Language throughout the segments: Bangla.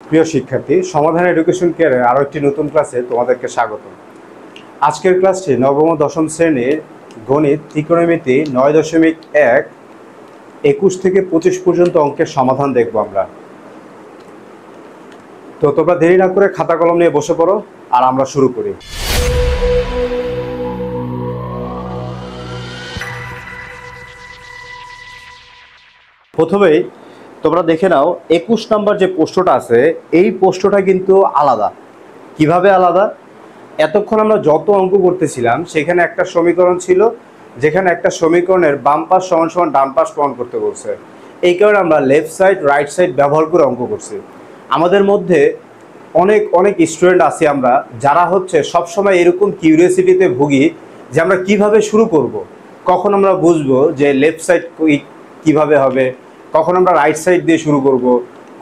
প্রিয় শিক্ষার্থী, সমাধান এডুকেশন কেয়ারে আরও একটি নতুন ক্লাসে তোমাদেরকে স্বাগত। আজকের ক্লাসটি নবম ও দশম শ্রেণীর গণিত ত্রিকোণমিতি 9.1 21 থেকে 25 পর্যন্ত অঙ্কের সমাধান দেখব আমরা। তো তোমরা দেরি না করে খাতা কলম নিয়ে বসে পড়ো আর আমরা শুরু করি। প্রথমেই তোমরা দেখে নাও 21 নম্বর যে প্রশ্নটা আছে, এই প্রশ্নটা কিন্তু আলাদা। কিভাবে আলাদা? এতক্ষণ আমরা যত অঙ্ক করতেছিলাম সেখানে একটা সমীকরণ ছিল, যেখানে একটা সমীকরণের বাম পাশ সমান সমান ডান পাশ প্রমাণ করতে বলছে। এই কারণে আমরা লেফট সাইড রাইট সাইড ব্যবহার করে অঙ্ক করছি। আমাদের মধ্যে অনেক স্টুডেন্ট আছি আমরা, যারা হচ্ছে সবসময় এরকম কিউরিয়াসিটিতে ভুগি যে আমরা কিভাবে শুরু করব, কখন আমরা বুঝবো যে লেফট সাইড কিভাবে হবে, কখন আমরা রাইট সাইড দিয়ে শুরু করব,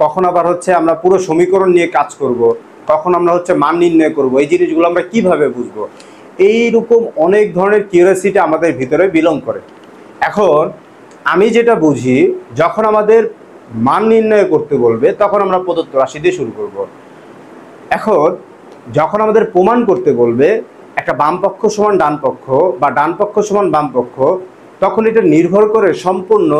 কখন আবার হচ্ছে আমরা পুরো সমীকরণ নিয়ে কাজ করব, কখন আমরা হচ্ছে মান নির্ণয় করব, এই জিনিসগুলো আমরা কিভাবে বুঝবো। এইরকম অনেক ধরনের কিউরিয়াসিটি আমাদের ভিতরে বিলং করে। এখন আমি যেটা বুঝি, যখন আমাদের মান নির্ণয় করতে বলবে তখন আমরা প্রদত্ত রাশি দিয়ে শুরু করব। এখন যখন আমাদের প্রমাণ করতে বলবে একটা বাম পক্ষ সমান ডান পক্ষ বা ডান পক্ষ সমান বাম পক্ষ, তখন এটা নির্ভর করে সম্পূর্ণ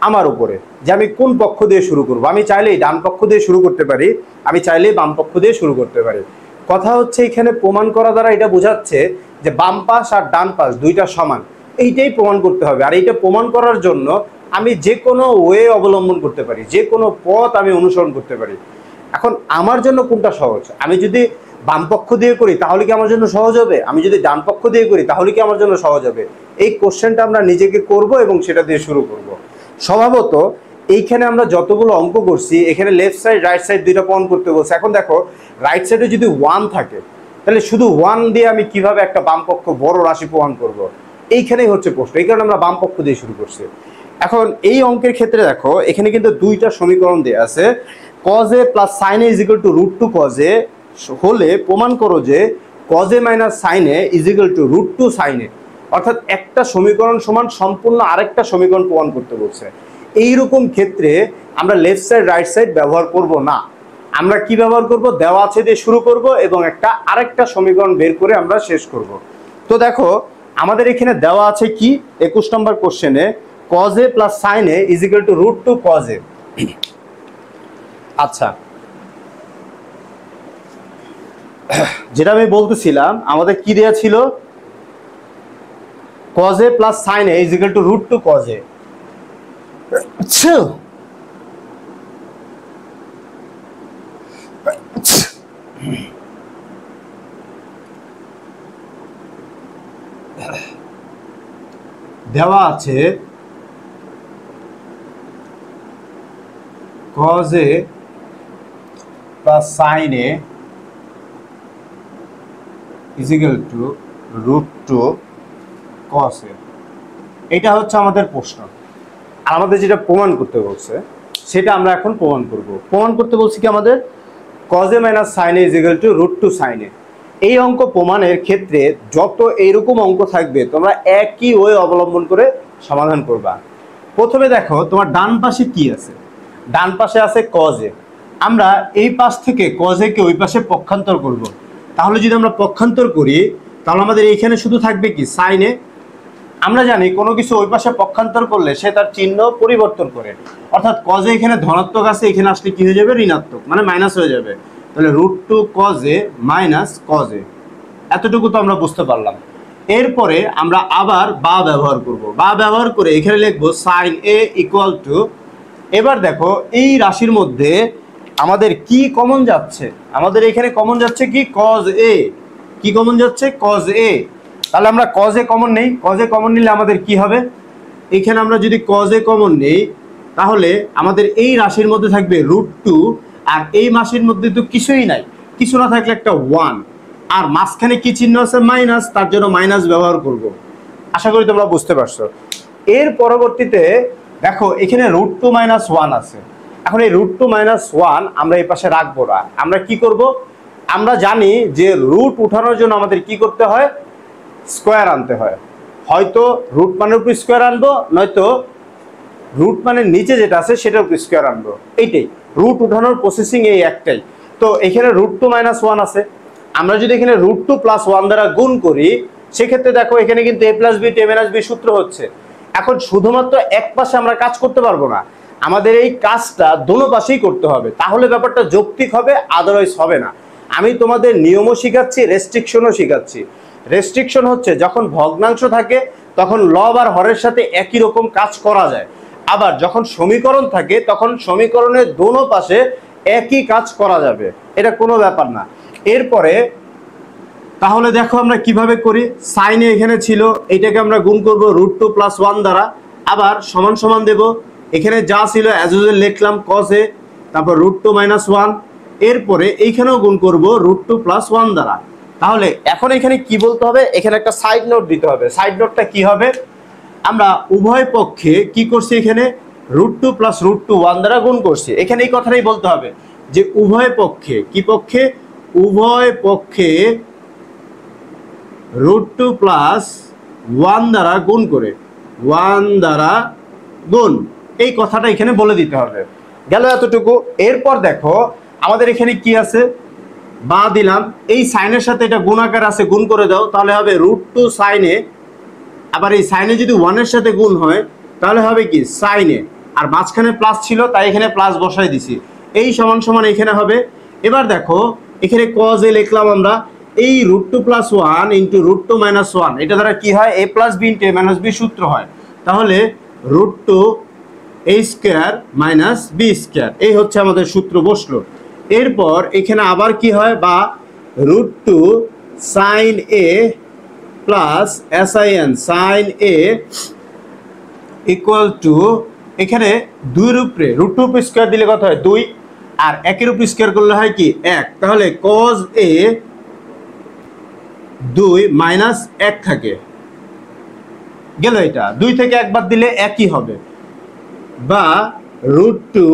আমার উপরে যে আমি কোন পক্ষ দিয়ে শুরু করব। আমি চাইলেই ডান পক্ষ দিয়ে শুরু করতে পারি, আমি চাইলেই বাম পক্ষ দিয়ে শুরু করতে পারি। কথা হচ্ছে এখানে প্রমাণ করা দ্বারা এটা বোঝাচ্ছে যে বাম পাশ আর ডান পাশ দুইটা সমান, এইটাই প্রমাণ করতে হবে। আর এইটা প্রমাণ করার জন্য আমি যে কোনো ওয়ে অবলম্বন করতে পারি, যে কোনো পথ আমি অনুসরণ করতে পারি। এখন আমার জন্য কোনটা সহজ? আমি যদি বাম পক্ষ দিয়ে করি তাহলে কি আমার জন্য সহজ হবে? আমি যদি ডান পক্ষ দিয়ে করি তাহলে কি আমার জন্য সহজ হবে? এই কোশ্চেনটা আমরা নিজেকে করব এবং সেটা দিয়ে শুরু করব। স্বভাবত এইখানে আমরা যতগুলো অঙ্ক করছি, এখানে লেফট সাইড রাইট সাইড দুইটা প্রমাণ করতে বলছে। এখন দেখো, রাইট সাইডে যদি 1 থাকে তাহলে শুধু 1 দিয়ে আমি কিভাবে একটা বাম পক্ষ বড় রাশি প্রমাণ করব? এইখানেই হচ্ছে প্রশ্ন। এই কারণে আমরা বাম পক্ষ দিয়ে শুরু করছি। এখন এই অঙ্কের ক্ষেত্রে দেখো, এখানে কিন্তু দুইটা সমীকরণ দেওয়া আছে। cos a plus sin a is equal to root 2 cos a হলে প্রমাণ করো যে cos a minus sin a is equal to root 2 sin a। অর্থাৎ একটা সমীকরণ সমান সম্পূর্ণ আরেকটা সমীকরণ প্রমাণ করতে বলছে। এইরকম ক্ষেত্রে আমরা লেফট সাইড রাইট সাইড ব্যবহার করব না। আমরা কি ব্যবহার করব? দেওয়া আছে দিয়ে শুরু করব এবং একটা আরেকটা সমীকরণ বের করে আমরা শেষ করব। তো দেখো, আমাদের এখানে দেওয়া আছে কি 21 নম্বর কোশ্চেনে cos a plus sin a is equal to root 2 cos a। আচ্ছা, যেটা আমি বলতেছিলাম, আমাদের কি দেয়া ছিল? cos a plus sin a is equal to root 2 cos a। দেওয়া আছে cos a plus sin a is equal to root 2 cos a। এটা হচ্ছে আমাদের প্রশ্ন। আর আমাদের যেটা প্রমাণ করতে বলছে সেটা আমরা এখন প্রমাণ করব। প্রমাণ করতে বলছি কি আমাদের? cos a minus sin a is equal to root 2 sin a। এই অঙ্ক প্রমাণের ক্ষেত্রে যত এইরকম অঙ্ক থাকবে তোমরা একই ওয়ে অবলম্বন করে সমাধান করবা। প্রথমে দেখো, তোমার ডান পাশে কি আছে? ডান পাশে আছে cos a। আমরা এই পাশ থেকে cos a কে ওই পাশে পক্ষান্তর করব। তাহলে যদি আমরা পক্ষান্তর করি তাহলে আমাদের এইখানে শুধু থাকবে কি? sin a। আমরা জানি কোনো কিছু ওই পাশে পক্ষান্তর করলে সে তার চিহ্ন পরিবর্তন করে। অর্থাৎ cos a এখানে ধনাত্মক আছে, এখানে আসলে কি হয়ে যাবে? ঋণাত্মক, মানে মাইনাস হয়ে যাবে। তাহলে root 2 cos a minus cos a। এতটুকু তো আমরা বুঝতে পারলাম। এরপরে আমরা আবার বা ব্যবহার করব। বা ব্যবহার করে এখানে লিখবো sin a equal to, এবার দেখো এই রাশির মধ্যে আমাদের কি কমন যাচ্ছে? আমাদের এখানে কমন যাচ্ছে কি? cos a। কি কমন যাচ্ছে? cos a। তাহলে আমরা cos a কমন নেই। cos a কমন নিলে আমাদের কি হবে? এখানে আমরা যদি cos a কমন নেই তাহলে আমাদের এই রাশির মধ্যে থাকবে root 2, আর এই রাশির মধ্যে তো কিছুই নাই, কিছু না থাকলে একটা 1, আর মাঝখানে কি চিহ্ন আছে? মাইনাস, তার জন্য মাইনাস ব্যবহার করব। আশা করি তোমরা বুঝতে পারছো। এর পরবর্তীতে দেখো এখানে root 2 minus 1 আছে। এখন এই root 2 minus 1 আমরা এই পাশে রাখবো না। আমরা কি করব? আমরা জানি যে রুট উঠানোর জন্য আমাদের কি করতে হয়? স্কোয়ার আনতে হয়। হয়তো রুট মানের উপর স্কোয়ার আনবো, নয়তো রুট মানে নিচে যেটা আছে সেটার উপর স্কোয়ার আনবো, এইটাই রুট উঠানোর প্রসেসিং এই একটাই। তো এখানে √2 - 1 আছে, আমরা যদি এখানে √2 + 1 দ্বারা গুণ করি সেক্ষেত্রে দেখো এখানে কিন্তু a + b = a - b সূত্র হচ্ছে। এখন শুধুমাত্র এক পাশে আমরা কাজ করতে পারবো না, আমাদের এই কাজটা দোনো পাশেই করতে হবে, তাহলে ব্যাপারটা যৌক্তিক হবে, আদারওয়াইজ হবে না। আমি তোমাদের নিয়মও শিখাচ্ছি, রেস্ট্রিকশনও শিখাচ্ছি। রেস্ট্রিকশন হচ্ছে যখন ভগ্নাংশ থাকে তখন লব আর হরের সাথে একই রকম কাজ করা যায়, আবার যখন সমীকরণ থাকে তখন সমীকরণের দোনো পাশে একই কাজ করা যাবে, এটা কোনো ব্যাপার না। এরপরে তাহলে দেখো আমরা কিভাবে করি, সাইনে এখানে ছিল, এটাকে আমরা গুণ করব √2 + 1 দ্বারা, আবার সমান সমান দেব, এখানে যা ছিল অ্যাজ ইউজুয়াল লিখলাম cos a, তারপর √2 - 1, এরপরে এইখানেও গুণ করব √2 + 1 দ্বারা। তাহলে এখন এখানে কি বলতে হবে, এখানে একটা সাইড নোট দিতে হবে। সাইড নোটটা কি হবে, আমরা উভয় পক্ষে কি করছি, এখানে √2 + √2 দ্বারা গুণ করছি। এখানে এই কথাটাই বলতে হবে যে উভয় পক্ষে, কি পক্ষে, উভয় পক্ষে √2 + 1 দ্বারা গুণ করে, 1 দ্বারা গুণ, এই কথাটা এখানে বলে দিতে হবে। গেল এতটুকু। এরপর দেখো আমাদের এখানে কি আছে, বা দিলাম, এই সাইনের সাথে এটা গুণ আকার আছে, গুণ করে দাও, তাহলে হবে √2 sin a, আবার এই সাইনে যদি 1 এর সাথে গুণ হয় তাহলে হবে কি sin a, আর মাঝখানে প্লাস ছিল তাই এখানে প্লাস বসাই দিছি, এই সমান সমান এখানে হবে। এবার দেখো এখানে cos a লিখলাম আমরা, এই √2 + 1 × √2 - 1, এটা দ্বারা কি হয়, a + b × a - b সূত্র হয়, তাহলে √2 a² - b², এই হচ্ছে আমাদের সূত্র বসলো। এরপর এখানে আবার কি হয়, বা √2 sin a + sin a = এখানে 2 এর উপরে √2 উপর স্কয়ার দিলে কত হয় 2, আর 1 এর উপর স্কয়ার করলে হয় কি 1, তাহলে cos a 2 - 1 থাকে, গেল, এটা 2 থেকে 1 বাদ দিলে একই হবে, বা √2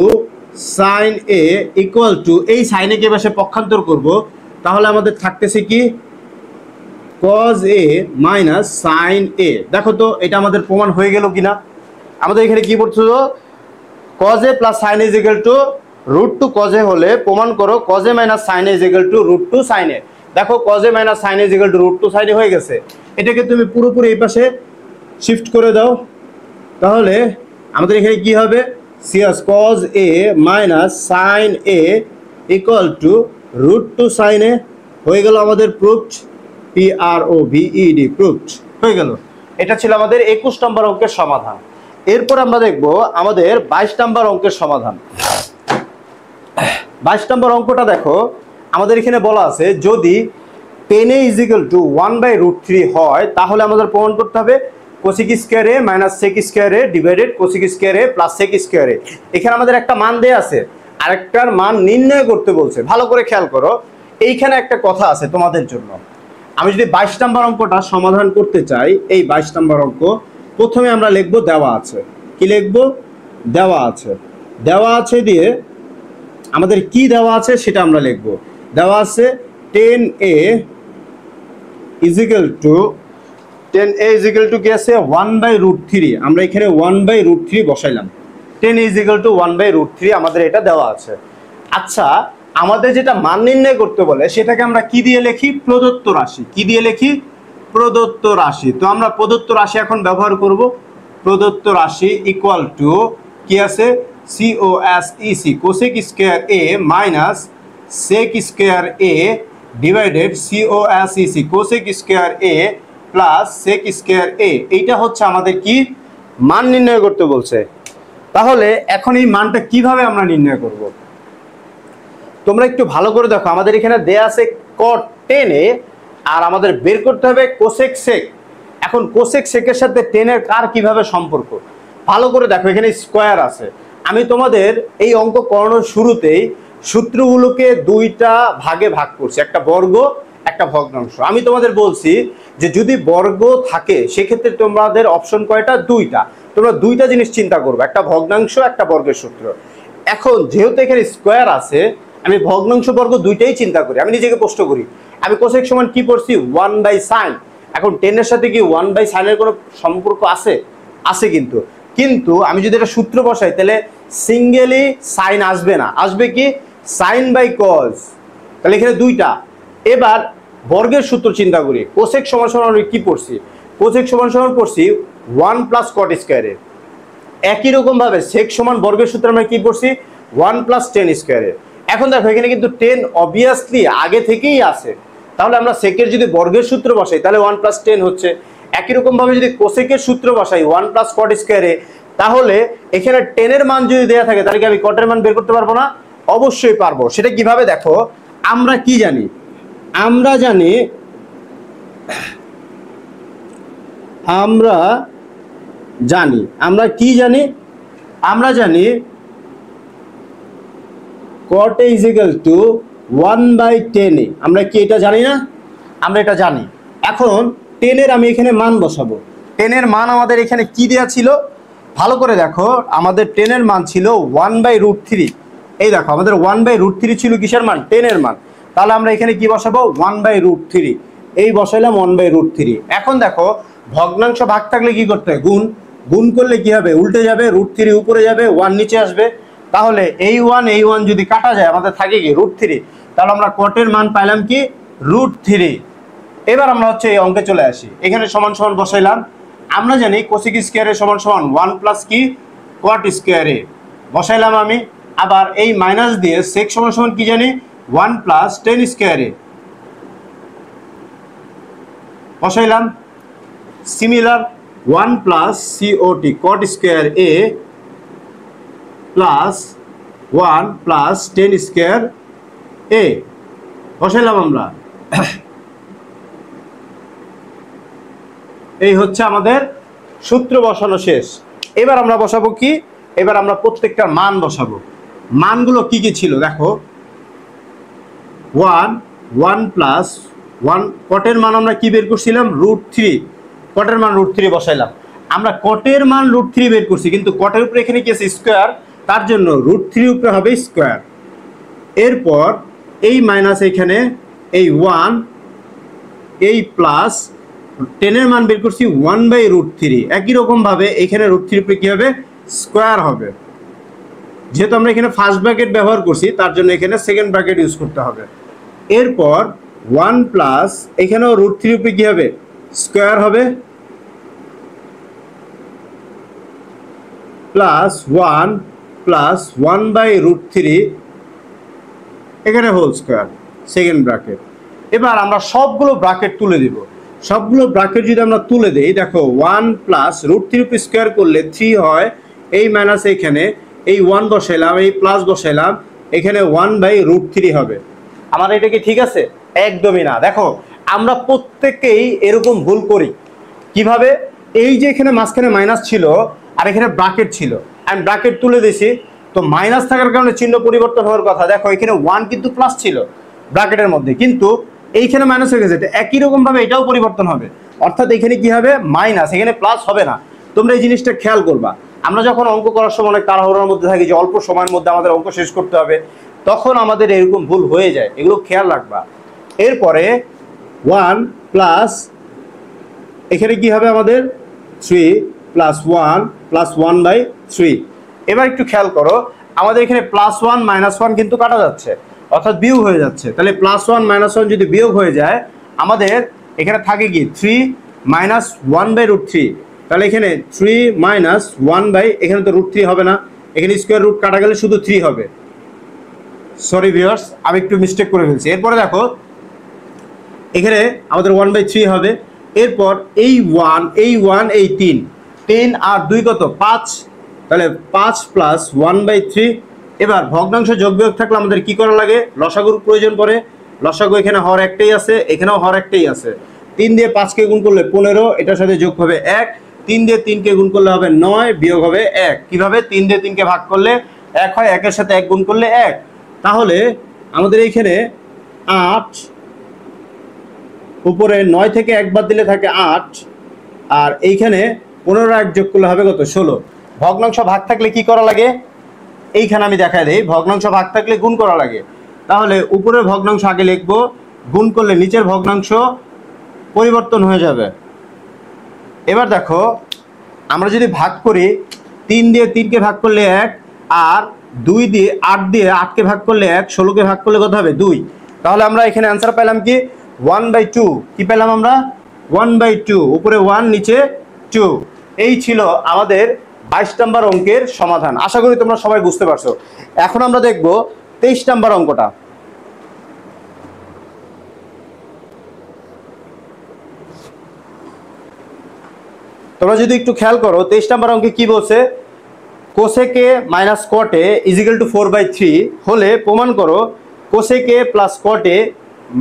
sin a = এই sin a কে পাশে পক্ষান্তর করব, তাহলে আমাদের থাকতেছে কি cos a - sin a। দেখো তো এটা আমাদের প্রমাণ হয়ে গেল কিনা, আমাদের এখানে কি পড়ছিল, cos a + sin a = √2 cos a হলে প্রমাণ করো cos a - sin a = √2 sin a। দেখো cos a - sin a = √2 sin a হয়ে গেছে, এটাকে তুমি পুরোপুরি এই পাশে শিফট করে দাও, তাহলে আমাদের এখানে কি হবে, cos a - sin a = √2 sin a হয়ে গেল আমাদের প্রুফড, PROVED প্রুফড হয়ে গেল। এটা ছিল আমাদের 21 নম্বর অঙ্কের সমাধান। এরপর আমরা দেখব আমাদের 22 নম্বর অঙ্কের সমাধান। 22 নম্বর অঙ্কটা দেখো, আমাদের এখানে বলা আছে যদি tan a = 1/√3 হয় তাহলে আমাদের প্রমাণ করতে হবে cosec² a - sec² a divided cosec² a + sec² a। এখানে আমাদের একটা মান দেয়া আছে, আরেকটার মান নির্ণয় করতে বলছে, ভালো করে খেয়াল করো। এইখানে একটা কথা আছে তোমাদের জন্য, আমি যদি 22 নম্বর অঙ্কটা সমাধান করতে চাই, এই 22 নম্বর অঙ্ক প্রথমে আমরা লিখব দেওয়া আছে, কি লিখব, দেওয়া আছে, দেওয়া আছে দিয়ে আমাদের কি দেওয়া আছে সেটা আমরা লিখব। দেওয়া আছে tan a = কি আছে 1/√3, আমরা এখানে 1/√3 বসাইলাম, tan a = 1/√3 আমাদের এটা দেওয়া আছে। আচ্ছা আমাদের যেটা মান নির্ণয় করতে বলে সেটাকে আমরা কি দিয়ে লিখি, প্রদত্ত রাশি, কি দিয়ে লিখি, প্রদত্ত রাশি। তো আমরা প্রদত্ত রাশি এখন ব্যবহার করব, প্রদত্ত রাশি = কি আছে cosec² a - sec² a divided cosec² a + sec² a, এইটা হচ্ছে আমাদের কি মান নির্ণয় করতে বলছে। তাহলে এখন এই মানটা কিভাবে আমরা নির্ণয় করব, তোমরা একটু ভালো করে দেখো, আমাদের এখানে দেয়া আছে cot tan a, আর আমাদের বের করতে হবে cosec sec। এখন cosec sec এর সাথে tan এর কার কিভাবে সম্পর্ক, ভালো করে দেখো, এখানে স্কয়ার আছে। আমি তোমাদের এই অঙ্ক করানোর শুরুতেই সূত্রগুলোকে দুইটা ভাগে ভাগ করছি, একটা বর্গ একটা ভগ্নাংশ। আমি তোমাদের বলছি যে যদি বর্গ থাকে সেক্ষেত্রে তোমাদের অপশন কয়টা, দুইটা, তোমরা দুইটা জিনিস চিন্তা করবে, একটা ভগ্নাংশ একটা বর্গের সূত্র। এখন যেহেতু এখানে স্কয়ার আছে আমি ভগ্নাংশ বর্গ দুইটাই চিন্তা করি, আমি নিজেকে প্রশ্ন করি, আমি কোসেক সমান কি পড়ছি 1/sin, এখন tan এর সাথে কি 1/sin এর কোনো সম্পর্ক আছে, আছে কিন্তু, কিন্তু আমি যদি এটা সূত্র বসাই তাহলে সিঙ্গেলি সাইন আসবে না, আসবে কি সাইন বাই কজ, তাহলে এখানে দুইটা। এবার বর্গের সূত্র চিন্তা করি, কোসেক সমান সমান আমরা কি পড়ছি, কোসেক সমান সমান পড়ছি 1 প্লাস কট স্কোয়ারের। একই রকম ভাবে সেক সমান বর্গের সূত্র আমরা কি পড়ছি 1 প্লাস টেন স্কোয়ারের। এখন দেখো এখানে কিন্তু 10 অবভিয়াসলি আগে থেকেই আছে, তাহলে আমরা সেকের যদি বর্গের সূত্র বসাই তাহলে 1 প্লাস 10 হচ্ছে। একই রকম ভাবে যদি কোসেকের সূত্র বসাই 1 প্লাস কট স্কোয়ারে, তাহলে এখানে 10 এর মান যদি দেওয়া থাকে তাহলে কি আমি কটের মান বের করতে পারবো না? অবশ্যই পারবো। সেটা কিভাবে দেখো, আমরা কি জানি, আমরা জানি আমরা কি জানি, আমরা জানি cot a is equal to 1/10 a। আমরা কি এটা জানি না? আমরা এটা জানি। এখন 10 এর আমি এখানে মান বসাবো। 10 এর মান আমাদের এখানে কি দেয়া ছিল, ভালো করে দেখো, আমাদের 10 এর মান ছিল 1/√3। এই দেখো আমাদের 1/√3 ছিল কিসের মান? 10 এর মান। তাহলে আমরা এখানে কি বসাবো 1/√3, এই বসাইলাম 1/√3। এখন দেখো ভগ্নাংশ ভাগ থাকলে কি করতে হয়, গুণ, গুণ করলে কি হবে উল্টে যাবে, √3 উপরে যাবে 1 নিচে আসবে। তাহলে এই 1 যদি কাটা যায় আমাদের থাকে কি √3, তাহলে আমরা কটের মান পাইলাম কি √3। এবার আমরা হচ্ছে এই অঙ্কে চলে আসি, এখানে সমান সমান বসাইলাম। আমরা জানি কোসেক স্কয়ারের সমান সমান 1 প্লাস কি কট স্কয়ারে বসাইলাম আমি। আবার এই মাইনাস দিয়ে সেক সমান সমান কি জানি 1 প্লাস 10 স্কয়ারে বসাইলাম। Similar 1 plus COT cot square এ প্লাস 1 প্লাস 10 স্কয়ার এ বসাইলাম আমরা। এই হচ্ছে আমাদের সূত্র বসানো শেষ। এবার আমরা বসাবো কি, এবার আমরা প্রত্যেকটার মান বসাবো। মানগুলো কি কি ছিল দেখো, 1 প্লাস 1 কটের মান আমরা কি বের করছিলাম √3, কটের মান √3 বসাইলাম। আমরা কটের মান √3 বের করছি, কিন্তু কটের উপরে এখানে কি আছে স্কয়ার, তার জন্য √3 উপরে হবে স্কয়ার। এরপর এই মাইনাস এখানে এই 1, এই প্লাস 10 এর মান বের করছি 1/√3। একই রকম ভাবে এখানে √3 উপরে কি হবে স্কয়ার হবে। যেহেতু আমরা এখানে ফার্স্ট ব্র্যাকেট ব্যবহার করছি তার জন্য এখানে সেকেন্ড ব্র্যাকেট ইউজ করতে হবে। এরপর 1 প্লাস এখানেও √3 উপরে কি হবে স্কয়ার হবে, প্লাস 1 প্লাস 1/√3 এখানে হোল স্কয়ার সেকেন্ড ব্র্যাকেট। এবার আমরা সবগুলো ব্র্যাকেট তুলে দিব। সবগুলো ব্র্যাকেট যদি আমরা তুলে দেই দেখো 1 প্লাস √3 উপরে স্কয়ার করলে 3 হয়, এই মাইনাস এখানে এই 1 বসাইলাম, এই প্লাস বসাইলাম, এখানে 1/√3 হবে। আমার এটা কি ঠিক আছে? একদমই না। দেখো আমরা প্রত্যেককেই এরকম ভুল করি। কিভাবে, এই যে এখানে মাঝখানে মাইনাস ছিল আর এখানে ব্র্যাকেট ছিল, আমি ব্র্যাকেট তুলে দিয়েছি, তো মাইনাস থাকার কারণে চিহ্ন পরিবর্তন হওয়ার কথা। দেখো এখানে 1 কিন্তু প্লাস ছিল ব্র্যাকেটের মধ্যে, কিন্তু এইখানে মাইনাস হয়ে গেছে। একই রকম ভাবে এটাও পরিবর্তন হবে, অর্থাৎ এখানে কি হবে মাইনাস, এখানে প্লাস হবে না। তোমরা এই জিনিসটা খেয়াল করবা। আমরা যখন অঙ্ক করার সময় অনেক তাড়াহুড়োর মধ্যে থাকি যে অল্প সময়ের মধ্যে আমাদের অঙ্ক শেষ করতে হবে, তখন আমাদের এরকম ভুল হয়ে যায়, এগুলো খেয়াল রাখবা। এরপরে 1 প্লাস এখানে কি হবে আমাদের 3 প্লাস 1 প্লাস 1/3। এবার একটু খেয়াল করো, আমাদের এখানে +1 -1 কিন্তু কাটা যাচ্ছে, অর্থাৎ বিয়োগ হয়ে যাচ্ছে। তাহলে +1 -1 যদি বিয়োগ হয়ে যায় আমাদের এখানে থাকে কি 3 মাইনাস 1/√3। তাহলে এখানে 3 মাইনাস 1 এখানে তো √3 হবে না, এখানে স্কোয়ার রুট কাটা গেলে শুধু 3 হবে। সরি ভিউয়ার্স, আমি একটু মিস্টেক করে ফেলছি। এরপরে দেখো এখানে আমাদের 1/3 হবে। এরপর এই 1 এই 3 আর 2 কত 5, তাহলে 5 প্লাস 1/3। এবার ভগ্নাংশ যোগ বিয়োগ থাকলে আমাদের কি করা লাগে, লসাগুর প্রয়োজন পড়ে। লসাগু এখানে হর একটাই আছে, এখানেও হর একটাই আছে। 3 দিয়ে 5কে গুণ করলে 15, এটার সাথে যোগ হবে 1। 3 দিয়ে 3কে গুণ করলে হবে 9, বিয়োগ হবে 1। কিভাবে, 3 দিয়ে 3কে ভাগ করলে 1 হয়, 1-এর সাথে 1 গুণ করলে 1। তাহলে আমাদের এইখানে 8, উপরে 9 থেকে 1 বাদ দিলে থাকে 8, আর এইখানে 15 1 যোগ করলে হবে কত 16। ভগ্নাংশ ভাগ থাকলে কি করা লাগে, এইখানে আমি দেখাই দেই, ভগ্নাংশ ভাগ থাকলে গুণ করা লাগে। তাহলে উপরের ভগ্নাংশ আগে লিখবো, গুণ করলে নিচের ভগ্নাংশ পরিবর্তন হয়ে যাবে। এবার দেখো আমরা যদি ভাগ করি 3 দিয়ে 3কে ভাগ করলে 1, আর 2 দিয়ে 8কে ভাগ করলে 1, 16কে ভাগ করলে কত হবে 2। তাহলে আমরা এখানে অ্যান্সার পেলাম কি 1/2। কি পেলাম আমরা 1/2, উপরে 1 নিচে 2। এই ছিল আমাদের 22 নম্বর অঙ্কের সমাধান। আশা করি তোমরা সবাই বুঝতে পারছো। এখন আমরা দেখব 23 নম্বর অঙ্কটা। তোমরা যদি একটু খেয়াল করো 23 নম্বর অঙ্কে কি বলছে, কোসেকে মাইনাস কটে ইজিক্যাল টু 4/3 হলে প্রমাণ করো কোসেকে প্লাস কটে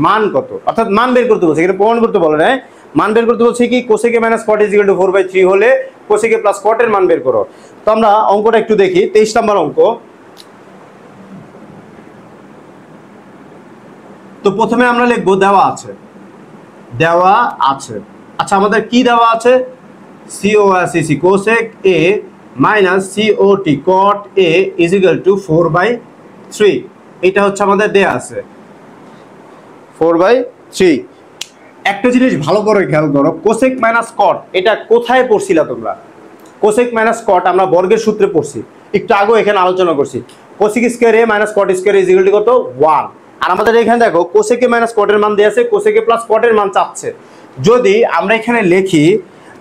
মান কত। অর্থাৎ মান বের করতে বলছে, এখানে প্রমাণ করতে বলে না, মান বের করতে বলছে কি কোসেকে মাইনাস কট ইজিক্যাল টু 4/3 হলে কোসেকে প্লাস কটের মান বের করো। তো আমরা অঙ্কটা একটু দেখি। 23 নম্বর অঙ্ক। তো প্রথমে আমরা লিখবো দেওয়া আছে, দেওয়া আছে। আচ্ছা আমাদের কি দেওয়া আছে, COSEC cosec A minus COT cot A equal to 4/3। এটা হচ্ছে আমাদের দেয়া আছে 4/3। একটা জিনিস ভালো করে খেয়াল করো, কোসেক মাইনাস কট এটা কোথায় পড়ছিলা তোমরা? কোসেক মাইনাস কট আমরা বর্গের সূত্রে পড়ছি, একটু আগে এখানে আলোচনা করছি। Cosec square A minus caught square is equal two কত 1। আর আমাদের এখানে দেখো কোসেকে মাইনাস কটের মান দেয়া আছে, কোসেকে প্লাস কটের মান চাচ্ছে। যদি আমরা এখানে লিখি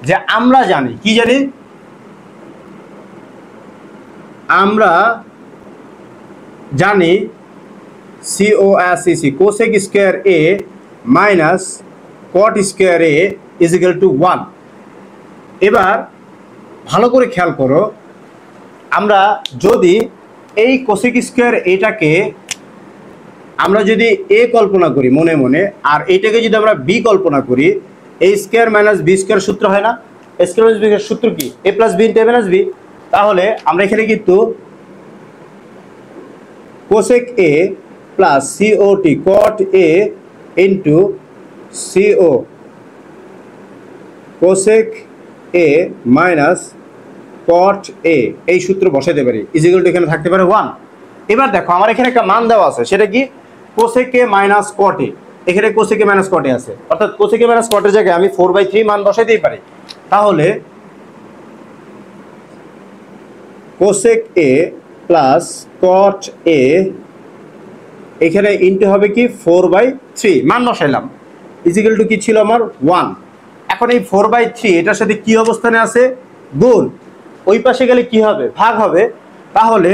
যে আমরা জানি, কি জানি, আমরা জানি COSEC cosec square A minus caught square A is equal to 1। এবার ভালো করে খেয়াল করো, আমরা যদি এই কোসেক স্কয়ার এটাকে আমরা যদি এ কল্পনা করি মনে মনে, আর এটাকে যদি আমরা বি কল্পনা করি, এ স্কয়ার মাইনাস বি স্কয়ার সূত্র হয় না? এ স্কয়ার মাইনাস বি এর সূত্র কি? A plus B into A minus B. তাহলে আমরা এখানে কিন্তু cosec A plus COT cot A into CO cosec A minus cot A এই সূত্র বসাতে পারি, ইজিক্যাল টু এখানে থাকতে পারে 1। এবার দেখো আমার এখানে একটা মান দেওয়া আছে, সেটা কি কোসেকে মাইনাস কট এ। এখানে কোসেকে মাইনাস কট এ আছে, অর্থাৎ কোসেকে মাইনাস কটের জায়গায় আমি 4/3 মান বসাইতেই পারি। তাহলে কোসেক এ প্লাস কট এ এখানে ইনটু হবে কি 4/3 মান বসাইলাম, ইজিক্যাল টু কি ছিল আমার 1। এখন এই 4/3 এটার সাথে কি অবস্থানে আছে, গুণ। ওই পাশে গেলে কি হবে, ভাগ হবে। তাহলে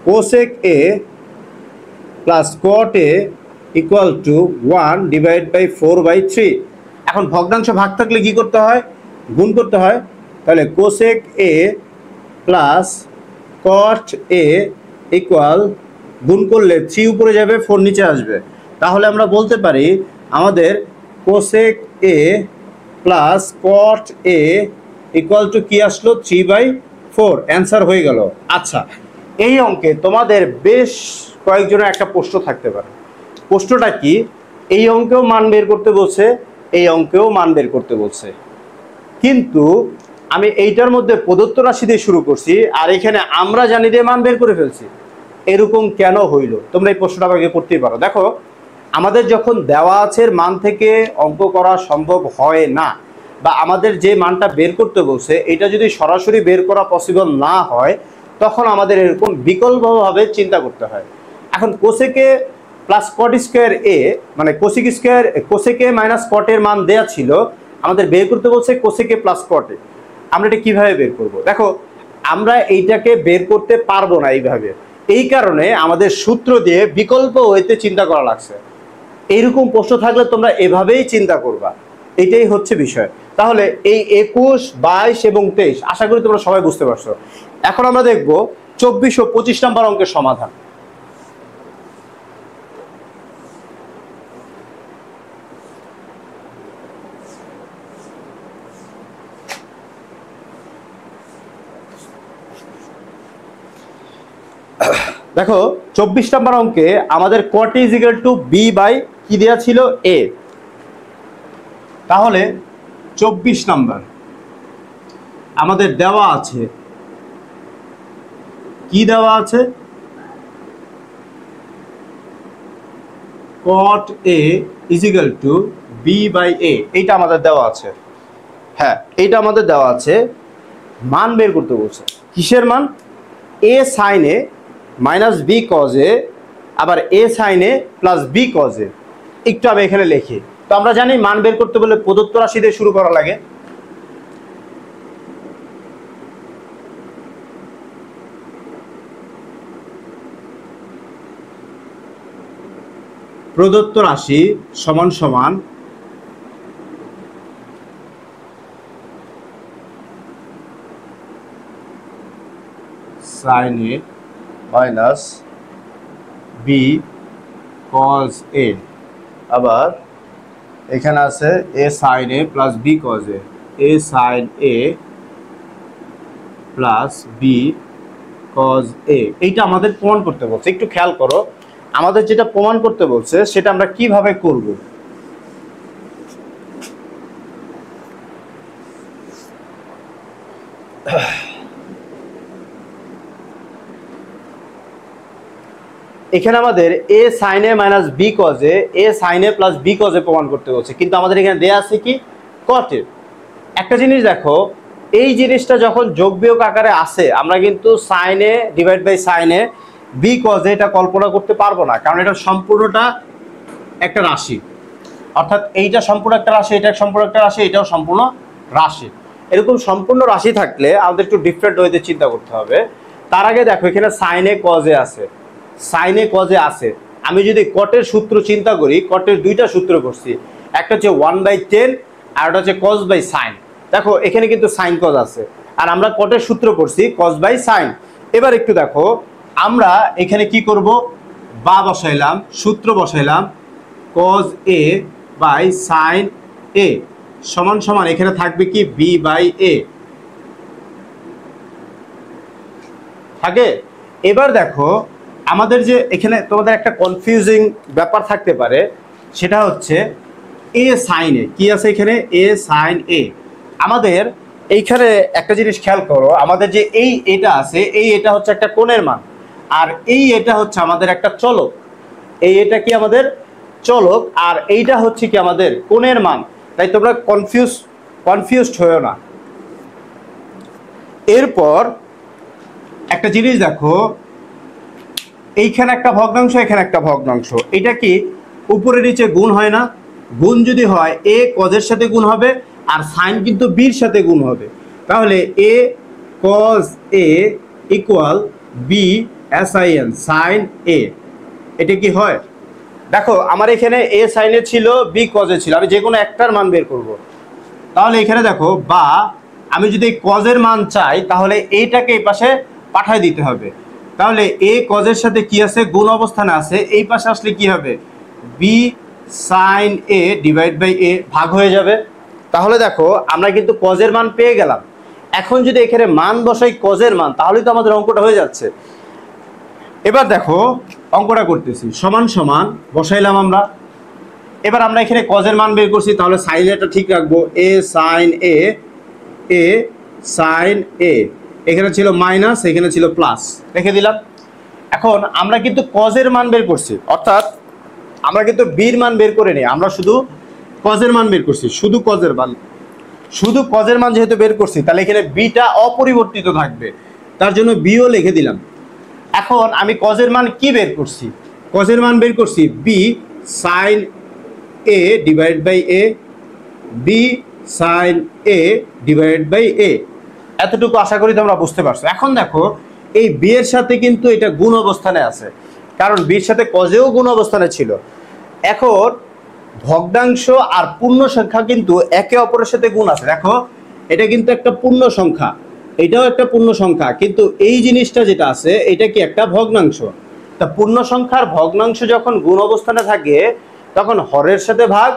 cosec A plus cot A equal to 1 divide by 4/3। এখন ভগ্নাংশ ভাগ থাকলে কি করতে হয়, গুণ করতে হয়। তাহলে cosec A plus cot A equal, গুণ করলে 3 উপরে যাবে 4 নিচে আসবে। তাহলে আমরা বলতে পারি আমাদের cosec A plus cot A equal two কি আসলো 3/4। অ্যান্সার হয়ে গেল। আচ্ছা এই অঙ্কে তোমাদের বেশ কয়েকজনের একটা প্রশ্ন থাকতে পারে। প্রশ্নটা কি, এই অঙ্কেও মান বের করতে বলছে, এই অঙ্কেও মান বের করতে বলছে, কিন্তু আমি এইটার মধ্যে প্রদত্ত রাশি দিয়ে শুরু করছি, আর এখানে আমরা জানি দিয়ে মান বের করে ফেলছি। এরকম কেন হইল, তোমরা এই প্রশ্নটা আমাকে করতেই পারো। দেখো আমাদের যখন দেওয়া আছে মান থেকে অঙ্ক করা সম্ভব হয় না, বা আমাদের যে মানটা বের করতে বলছে এটা যদি সরাসরি বের করা পসিবল না হয়, তখন আমাদের এরকম বিকল্পভাবে চিন্তা করতে হয়। এখন কোসেকে প্লাস কট স্কয়ার এ মানে কোসেকে মাইনাস কটের মান দেয়া ছিল, আমাদের বের করতে বলছে কোসেকে প্লাস কটে। আমরা এটা কিভাবে বের করব? দেখো আমরা এইটাকে বের করতে পারবো না এইভাবে, এই কারণে আমাদের সূত্র দিয়ে বিকল্প ওয়েতে চিন্তা করা লাগছে। এইরকম প্রশ্ন থাকলে তোমরা এভাবেই চিন্তা করবা, এটাই হচ্ছে বিষয়। তাহলে এই 21, 22 এবং 23 আশা করি তোমরা সবাই বুঝতে পারছো। এখন আমরা দেখব 24 ও 25 নম্বর অঙ্কের সমাধান। দেখো 24 নম্বর অঙ্কে আমাদের cot is equal to B by কি দেওয়া ছিল এ। তাহলে 24 নম্বর আমাদের দেওয়া আছে, কি দেওয়া আছে, cot A is equal to B by A, এইটা আমাদের দেওয়া আছে। হ্যাঁ, এইটা আমাদের দেওয়া আছে, মান বের করতে বলছে। কিসের মান? A sine A minus B cos A, আবার A sine A plus B cos A. একটু আমি এখানে লিখি। তো আমরা জানি মান বের করতে বলে প্রদত্ত রাশি দিয়ে শুরু করা লাগে। প্রদত্ত রাশি সমান সমান sine A minus B cos A, আবার এখানে আছে A sine A plus B cos A, A sine A plus B cos A. এইটা আমাদের প্রমাণ করতে বলছে। একটু খেয়াল করো, আমাদের যেটা প্রমাণ করতে বলছে সেটা আমরা কিভাবে করব। এখানে আমাদের A sine A minus B cos A, A sine A plus B cos A প্রমাণ করতে বলছে, কিন্তু আমাদের এখানে দেয়া আছে কি কট এ। একটা জিনিস দেখো, এই জিনিসটা যখন যোগ বিয়োগ আকারে আসে আমরা কিন্তু sine A divide by sine A b cos A এটা কল্পনা করতে পারবো না, কারণ এটা সম্পূর্ণটা একটা রাশি। অর্থাৎ এইটা সম্পূর্ণ একটা রাশি, এটা সম্পূর্ণ একটা রাশি, এটাও সম্পূর্ণ রাশি। এরকম সম্পূর্ণ রাশি থাকলে আমাদের একটু ডিফারেন্ট ওয়েতে চিন্তা করতে হবে। তার আগে দেখো এখানে সাইন এ কজ এ আছে, সাইন এ কজ এ আছে। আমি যদি কটের সূত্র চিন্তা করি, কটের দুইটা সূত্র করছি, একটা হচ্ছে 1/10 আর একটা হচ্ছে কজ বাই সাইন। দেখো এখানে কিন্তু সাইন কজ আছে, আর আমরা কটের সূত্র করছি কজ বাই সাইন। এবার একটু দেখো আমরা এখানে কি করব, বা বসাইলাম, সূত্র বসাইলাম কজ এ বাই সাইন এ সমান সমান এখানে থাকবে কি বি বাই এ থাকে। এবার দেখো আমাদের যে এখানে তোমাদের একটা কনফিউজিং ব্যাপার থাকতে পারে, সেটা হচ্ছে এ সাইন এ কি আছে, এখানে এ সাইন এ। আমাদের এইখানে একটা জিনিস খেয়াল করো, আমাদের যে এই এটা আছে, এই এটা হচ্ছে একটা কোণের মান, আর এই এটা হচ্ছে আমাদের একটা চলক। এই এটা কি আমাদের চলক, আর এইটা হচ্ছে কি আমাদের কোণের মান। তাই তোমরা কনফিউজড হয়েও না। এরপর একটা জিনিস দেখো, এইখানে একটা ভগ্নাংশ, এখানে একটা ভগ্নাংশ, এটা কি উপরে নিচে গুণ হয় না? গুণ যদি হয় এ কজের সাথে গুণ হবে, আর সাইন কিন্তু বির সাথে গুণ হবে। তাহলে A cos A equal B S I N sine A. এটা কি হয়? দেখো আমার এখানে এ সাইনে ছিল, বি কজে ছিল, আমি যে কোনো একটার মান বের করব। তাহলে এখানে দেখো, বা আমি যদি কজের মান চাই তাহলে এইটাকে এই পাশে পাঠায় দিতে হবে। তাহলে এ কজের সাথে কি আছে, গুণ অবস্থানে আছে, এই পাশে আসলে কি হবে, B sine A divide by A ভাগ হয়ে যাবে। তাহলে দেখো আমরা কিন্তু কজের মান পেয়ে গেলাম। এখন যদি এখানে মান বসাই কজের মান, তাহলেই তো আমাদের অঙ্কটা হয়ে যাচ্ছে। এবার দেখো অঙ্কটা করতেছি, সমান সমান বসাইলাম আমরা। এবার আমরা এখানে কজের মান বের করছি, তাহলে সাইন এটা ঠিক রাখবো, এ সাইন এ, এ সাইন এ। এখানে ছিল মাইনাস, এখানে ছিল প্লাস, রেখে দিলাম। এখন আমরা কিন্তু কজের মান বের করছি, অর্থাৎ আমরা কিন্তু বির মান বের করে নিই, আমরা শুধু কজের মান বের করছি, শুধু কজের মান। শুধু কজের মান যেহেতু বের করছি, তাহলে এখানে বিটা অপরিবর্তিত থাকবে, তার জন্য বিও লিখে দিলাম। এখন আমি কজের মান কি বের করছি, কজের মান বের করছি B sine A divide by A, B sine A divide by A. এতটুকু আশা করি তোমরা বুঝতে পারছো। এখন দেখো এই বি এর সাথে কিন্তু এটা গুণ অবস্থানে আছে, কারণ বির সাথে কজেও গুণ অবস্থানে ছিল। এখন ভগ্নাংশ আর পূর্ণ সংখ্যা কিন্তু একে অপরের সাথে গুণ আছে। দেখো এটা কিন্তু একটা পূর্ণ সংখ্যা, এটাও একটা পূর্ণ সংখ্যা, কিন্তু এই জিনিসটা যেটা আছে এটা কি একটা ভগ্নাংশ। তা পূর্ণ সংখ্যার ভগ্নাংশ যখন গুণ অবস্থানে থাকে তখন হরের সাথে ভাগ,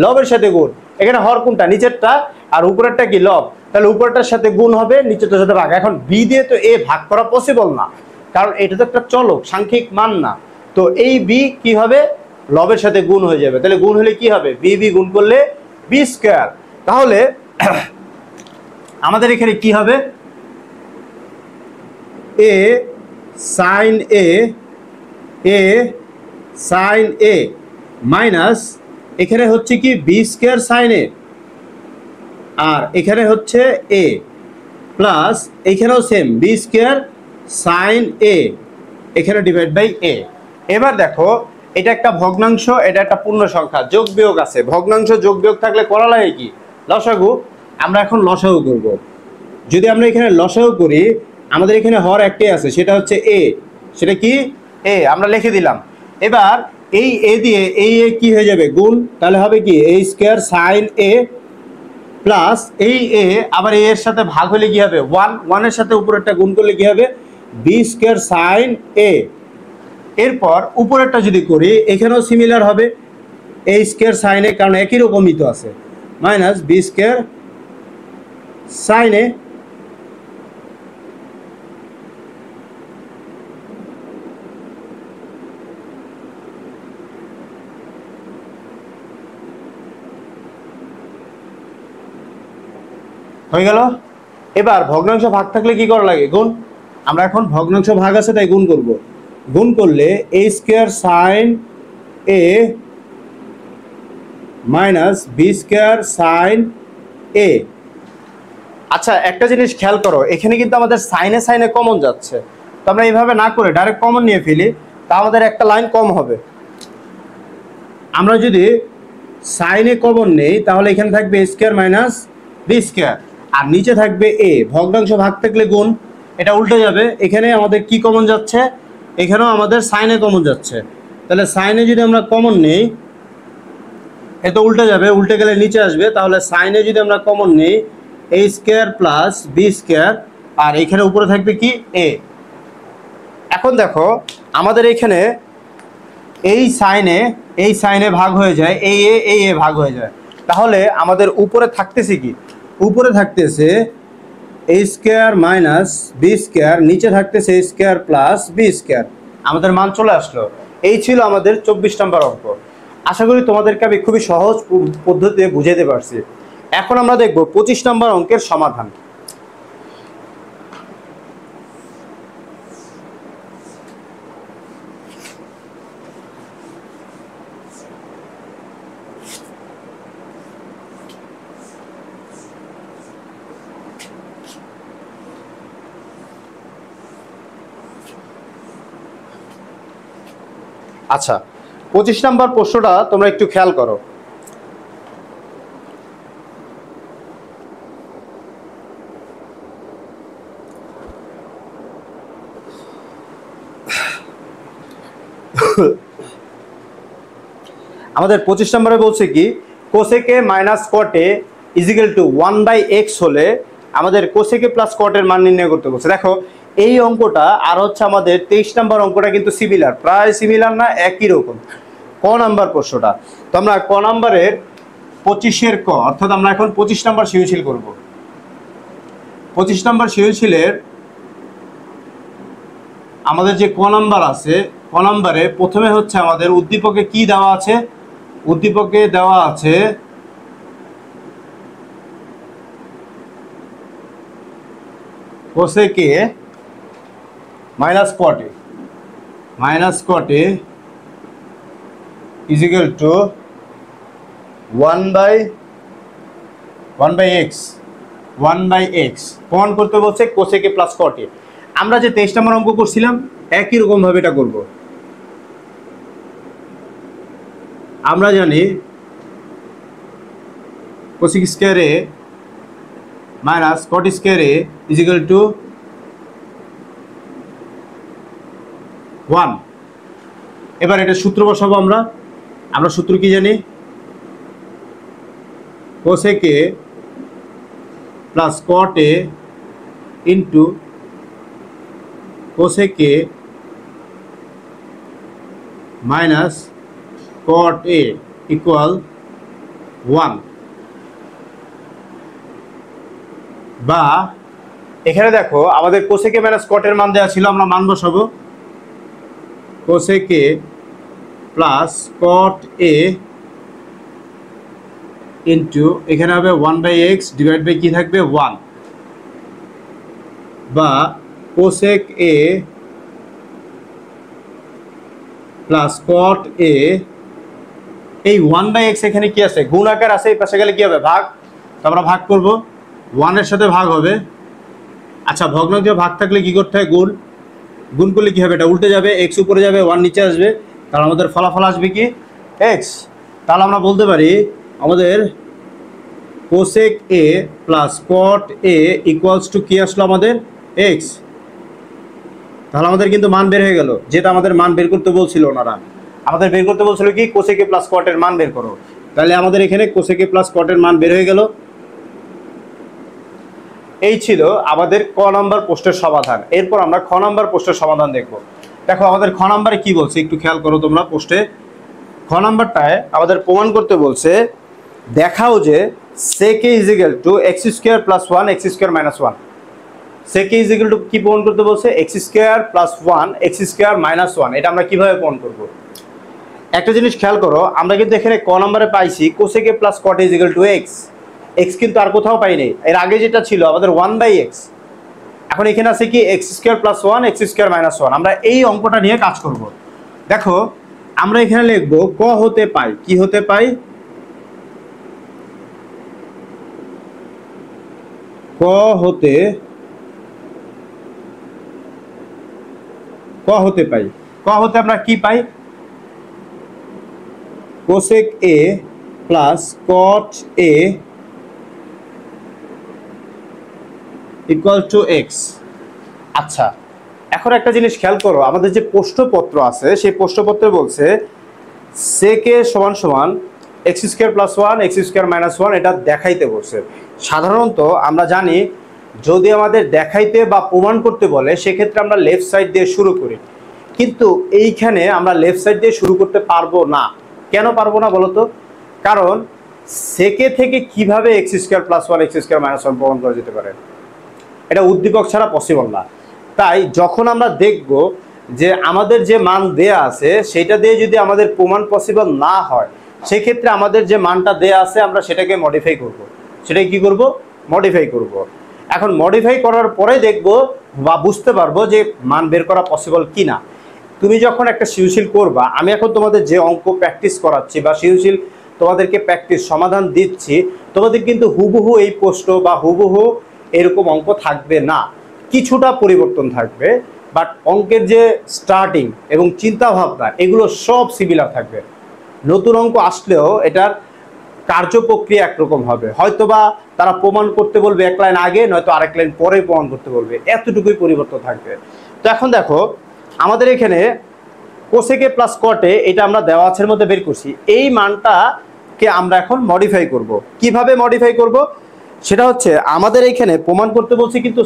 লবের সাথে গুণ। এখানে হর কোনটা, নিচেরটা, আর উপরেরটা কি লব, তাহলে উপরেরটার সাথে গুণ হবে, নিচেরটার সাথে ভাগ। এখন বি দিয়ে তো এ ভাগ করা পসিবল না, কারণ এটা তো একটা চলক, সাংখ্যিক মান না। তো এই বি কি হবে, লবের সাথে গুণ হয়ে যাবে। তাহলে গুণ হলে কি হবে, বি বি গুণ করলে বি স্কয়ার। তাহলে আমাদের এখানে কি হবে, এ sine A, A sine A minus এখানে হচ্ছে কি বি স্কয়ার সাইন এ, আর এখানে হচ্ছে এ প্লাস এখানেও সেম বি স্কোয়ার সাইন এ, এখানে ডিভাইড বাই এ। এবার দেখো এটা একটা ভগ্নাংশ, এটা একটা পূর্ণ সংখ্যা, যোগ বিয়োগ আছে, ভগ্নাংশ যোগ বিয়োগ থাকলে করা লাগে কি লসাগু। আমরা এখন লসাগু করব। যদি আমরা এখানে লসাগু করি, আমাদের এখানে হর একটাই আছে, সেটা হচ্ছে এ। সেটা কি এ, আমরা লিখে দিলাম। এবার এই এ দিয়ে এই এ কি হয়ে যাবে গুণ, তাহলে হবে কি এ স্কোয়ার সাইন এ প্লাস এই এ আবার এ এর সাথে ভাগ হলে কি হবে ওয়ান, ওয়ানের সাথে উপরেরটা গুণ করলে কি হবে বি স্কোয়ার সাইন এ। এরপর উপরেরটা যদি করি এখানেও সিমিলার হবে এ স্কোয়ার সাইন এ, কারণ একই রকমই তো আছে, মাইনাস বি স্কোয়ার সাইন এ। হয়ে গেল। এবার ভগ্নাংশ ভাগ থাকলে কি করা লাগে গুণ। আমরা এখন ভগ্নাংশ ভাগ আছে তাই গুণ করব। গুণ করলে এ square sine A minus B square sine এ। আচ্ছা একটা জিনিস খেয়াল করো, এখানে কিন্তু আমাদের সাইনে সাইনে কমন যাচ্ছে, তো আমরা এইভাবে না করে ডাইরেক্ট কমন নিয়ে ফেলি, তা আমাদের একটা লাইন কম হবে। আমরা যদি সাইনে কমন নেই তাহলে এখানে থাকবে স্কোয়ার মাইনাস বি স্কোয়ার, আর নিচে থাকবে এ। ভগ্নাংশ ভাগ থাকলে গুণ, এটা উল্টে যাবে। এখানে আমাদের কি কমন যাচ্ছে, এখানেও আমাদের সাইনে কমন যাচ্ছে, তাহলে সাইনে যদি আমরা কমন নেই এ তো উল্টে যাবে, উল্টে গেলে নিচে আসবে, তাহলে সাইনে যদি আমরা কমন নেই এ স্কোয়ার প্লাস বি স্কোয়ার, আর এখানে উপরে থাকবে কি এ। এখন দেখো আমাদের এখানে এই সাইনে ভাগ হয়ে যায় এই এ ভাগ হয়ে যায়, তাহলে আমাদের উপরে থাকতেছে কি, উপরে থাকতেছে এ স্কোয়ার মাইনাস বি স্কোয়ার, নিচে থাকতেছে এ স্কোয়ার প্লাস বি স্কোয়ার। আমাদের মান চলে আসলো। এই ছিল আমাদের 24 নম্বর অঙ্ক। আশা করি তোমাদেরকে আমি খুবই সহজ পদ্ধতিতে বুঝাতে পারছি। এখন আমরা দেখব 25 নম্বর অঙ্কের সমাধান। আচ্ছা 25 নম্বর প্রশ্নটা তোমরা একটু খেয়াল করো। আমাদের 25 নম্বরে বলছে কি কোসেকে মাইনাস কটে ইজিক্যাল টু 1/x হলে আমাদের কোসেকে প্লাস কটের মান নির্ণয় করতে বলছে। দেখো এই অঙ্কটা আর হচ্ছে আমাদের 23 নম্বর অঙ্কটা কিন্তু সিমিলার, প্রায় সিমিলার না, একই রকম। ক নাম্বার প্রশ্নটা তো আমরা ক নাম্বারের 25-এর ক, অর্থাৎ আমরা এখন 25 নম্বর সৃজনশীল করব। 25 নম্বর সৃজনশীলের আমাদের যে ক নাম্বার আছে, ক নাম্বারে প্রথমে হচ্ছে আমাদের উদ্দীপকে কি দেওয়া আছে, উদ্দীপকে দেওয়া আছে কোসেকে মাইনাস কটে ইজিক্যাল টু 1/x প্রমাণ করতে বলছে কোসেকে প্লাস কটে। আমরা যে 23 নম্বর অঙ্ক করছিলাম একই রকম ভাবে এটা করব। আমরা জানি কোসেক স্কয়ার এ মাইনাস কট স্কয়ার এ ইজিক্যাল টু 1। এবার এটা সূত্র বসাবো আমরা সূত্র কি জানি, cosec plus cot A into cosec minus cot A equal 1। বা এখানে দেখো আমাদের কোসেকে মাইনাস কটের মান দেওয়া ছিল, আমরা মান বসাবো কোসেকে প্লাস কট এ ইন্টু এখানে হবে 1/x ডিভাইড বাই কি থাকবে 1, বা cosec A plus cot A, এই 1/x এখানে কি আছে গুণ আকার আছে, এই পাশে গেলে কি হবে ভাগ, তো আমরা ভাগ করব, 1-এর সাথে ভাগ হবে। আচ্ছা, ভগ্নাংশে ভাগ থাকলে কি করতে হয়? গুণ। গুণ করলে কি হবে? এটা উল্টে যাবে, এক্স উপরে যাবে, 1 নিচে আসবে, তাহলে আমাদের ফলাফল আসবে কি? এক্স। তাহলে আমরা বলতে পারি আমাদের cosec A plus cot A equals to কি আসলো? আমাদের এক্স। তাহলে আমাদের কিন্তু মান বের হয়ে গেল, যেটা আমাদের মান বের করতে বলছিল ওনারা। আমাদের বের করতে বলছিল কি? কোসেক এ প্লাস কট এর মান বের করো। তাহলে আমাদের এখানে কোসেক এ প্লাস কট এর মান বের হয়ে গেল। এই ছিল আমাদের ক নাম্বার প্রশ্নের সমাধান। এরপর আমরা খ নাম্বার প্রশ্নের সমাধান দেখব। দেখো আমাদের খ নাম্বারে কি বলছে একটু খেয়াল করো তোমরা। পোস্টে খ নাম্বারটায় আমাদের প্রমাণ করতে বলছে, দেখাও যে sec a is equal to x square plus 1 x square minus 1। sec a is equal to কি প্রমাণ করতে বলছে? x square plus 1 x square minus 1। এটা আমরা কিভাবে প্রমাণ করব? একটা জিনিস খেয়াল করো, আমরা কিন্তু এখানে ক নাম্বারে পাইছি cosec a plus cot a is equal to x। x কিন্তু আর কোথাও পাইনি, এর আগে যেটা ছিল আমাদের 1/x। এখন এখানে আছে কি? x square plus 1 x square minus 1। আমরা এই অঙ্কটা নিয়ে কাজ করব। দেখো আমরা এখানে লিখব ক হতে পাই, কি হতে পাই? ক হতে পাই। ক হতে আমরা কি পাই? Cosec A plus cot A equal to X. আচ্ছা, এখন একটা জিনিস খেয়াল করো, আমাদের যে প্রশ্নপত্র আছে সেই প্রশ্নপত্রে বলছে sec a সমান সমান x square plus 1 x square minus 1 এটা দেখাইতে বলছে। সাধারণত আমরা জানি যদি আমাদের দেখাইতে বা প্রমাণ করতে বলে সেক্ষেত্রে আমরা লেফট সাইড দিয়ে শুরু করি, কিন্তু এইখানে আমরা লেফট সাইড দিয়ে শুরু করতে পারবো না। কেন পারবো না বলো তো? কারণ sec a থেকে কিভাবে x square plus 1 x square minus 1 প্রমাণ করা যেতে পারে? এটা উদ্দীপক ছাড়া পসিবল না। তাই যখন আমরা দেখব যে আমাদের যে মান দেয়া আছে সেটা দিয়ে যদি আমাদের প্রমাণ পসিবল না হয়, সেক্ষেত্রে আমাদের যে মানটা দেয়া আছে আমরা সেটাকে মডিফাই করব। সেটাই কি করব? মডিফাই করব। এখন মডিফাই করার পরে দেখব বা বুঝতে পারবো যে মান বের করা পসিবল কি না। তুমি যখন একটা সৃজনশীল করবা, আমি এখন তোমাদের যে অঙ্ক প্র্যাকটিস করাচ্ছি বা সৃজনশীল তোমাদেরকে প্র্যাকটিস সমাধান দিচ্ছি, তোমাদের কিন্তু হুবহু এই প্রশ্ন বা হুবহু এরকম অঙ্ক থাকবে না, কিছুটা পরিবর্তন থাকবে। বাট অঙ্কের যে স্টার্টিং এবং চিন্তা ভাবনা এগুলো সব সিমিলার থাকবে। নতুন অঙ্ক আসলেও এটার কার্যপ্রক্রিয়া একরকম হবে, হয়তোবা তারা প্রমাণ করতে বলবে এক লাইন আগে, নয়তো আরেক লাইন পরে প্রমাণ করতে বলবে, এতটুকুই পরিবর্তন থাকবে। তো এখন দেখো আমাদের এখানে কোসেক এ প্লাস কট এ এটা আমরা দেওয়া আছের মধ্যে বের করছি, এই মানটাকে আমরা এখন মডিফাই করব। কিভাবে মডিফাই করব সেটা হচ্ছে আমাদের এখানে প্রমাণ করতে বলছি কিন্তু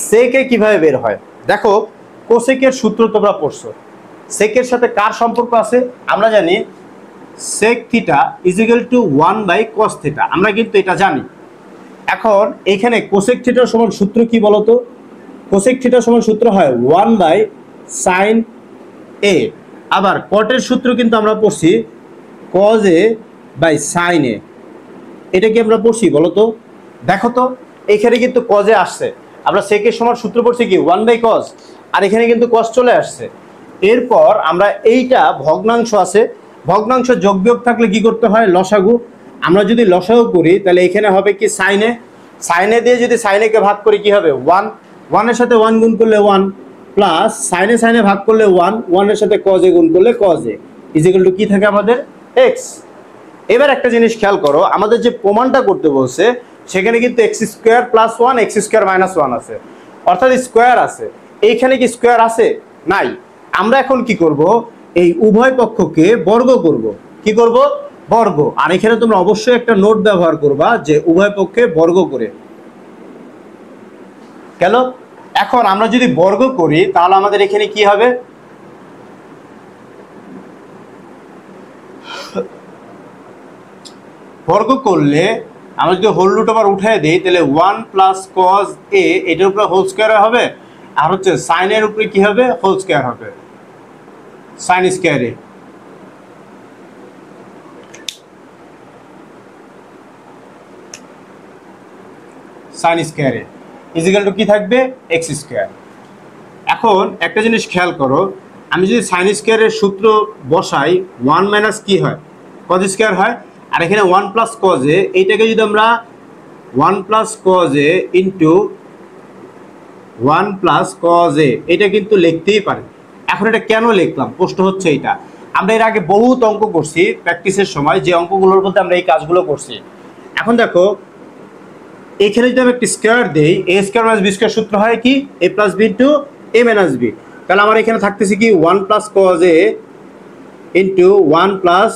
সেকে কিভাবে বের হয়। দেখো কোসেকের সূত্র তোমরা পড়ছো, সেকের সাথে কার সম্পর্ক আছে? আমরা জানি sec theta is equal to 1 by cos theta, আমরা কিন্তু এটা জানি। এখন এখানে কোসেক থিটার সমান সূত্র কি বলতো? কোসেক থিটার সমান সূত্র হয় 1 বাই সাইন এ। আবার কটের সূত্র কিন্তু আমরা পড়ছি cos A by sine A. এটা কি আমরা পড়ছি বলতো? দেখো তো এখানে কিন্তু cos এ আসছে, আমরা সেকের সমান সূত্র পড়ছি কি 1 বাই cos, আর এখানে কিন্তু cos চলে আসছে। এরপর আমরা এইটা ভগ্নাংশ আছে, ভগ্নাংশ যোগ বিয়োগ থাকলে কি করতে হয়? লসাগু। আমরা যদি লসাগু করি তাহলে এখানে হবে কি সাইনে, সাইনে দিয়ে যদি সাইনেকে ভাগ করি কি হবে? 1, 1 এর সাথে 1 গুণ করলে 1 প্লাস সাইনে সাইনে ভাগ করলে 1, 1 এর সাথে cos এ গুণ করলে cos A is equal two কি থাকে আমাদের? x। এবার একটা জিনিস খেয়াল করো, আমাদের যে প্রমাণটা করতে বলছে সেখানে কিন্তু x square plus 1 x square minus 1 আছে, অর্থাৎ স্কয়ার আছে। এইখানে কি স্কয়ার আছে? নাই। আমরা এখন কি করব? এই উভয় পক্ষকে বর্গ করব। কি করব? বর্গ। আর এখানে তোমরা অবশ্যই একটা নোট ব্যবহার করবা যে উভয় পক্ষে বর্গ করে। গেল? এখন আমরা যদি বর্গ করি তাহলে আমাদের এখানে কি হবে? বর্গ করলে আমরা যদি হোল রুট ওভার উঠাই দিই তাহলে 1 প্লাস cos a এটার উপরে হোল স্কয়ার হবে, আর হচ্ছে সাইন এর উপরে কি হবে? হোল স্কয়ার হবে, sine square A. Sine square A is equal two কি থাকবে? x square. এখন একটা জিনিস খেয়াল করো, আমি যদি সাইন স্কয়ারের সূত্র বসাই 1 মাইনাস কি হয়? cos স্কয়ার হয়। আর এখানে 1 প্লাস কজ এ, এইটাকে যদি আমরা 1 plus cos A into 1 plus cos A, এটা কিন্তু লিখতেই পারে। এখন এটা কেন লিখলাম, প্রশ্ন হচ্ছে এটা। আমরা এর আগে বহুত অঙ্ক করছি প্র্যাকটিসের সময়, যে অঙ্কগুলোর মধ্যে আমরা এই কাজগুলো করছি। এখন দেখো এখানে যদি আমি একটা স্কোয়ার দিই, A square minus B square সূত্র হয় কি A plus B into A minus B. তাহলে আমার এখানে থাকতেছে কি 1 plus cos A into 1 plus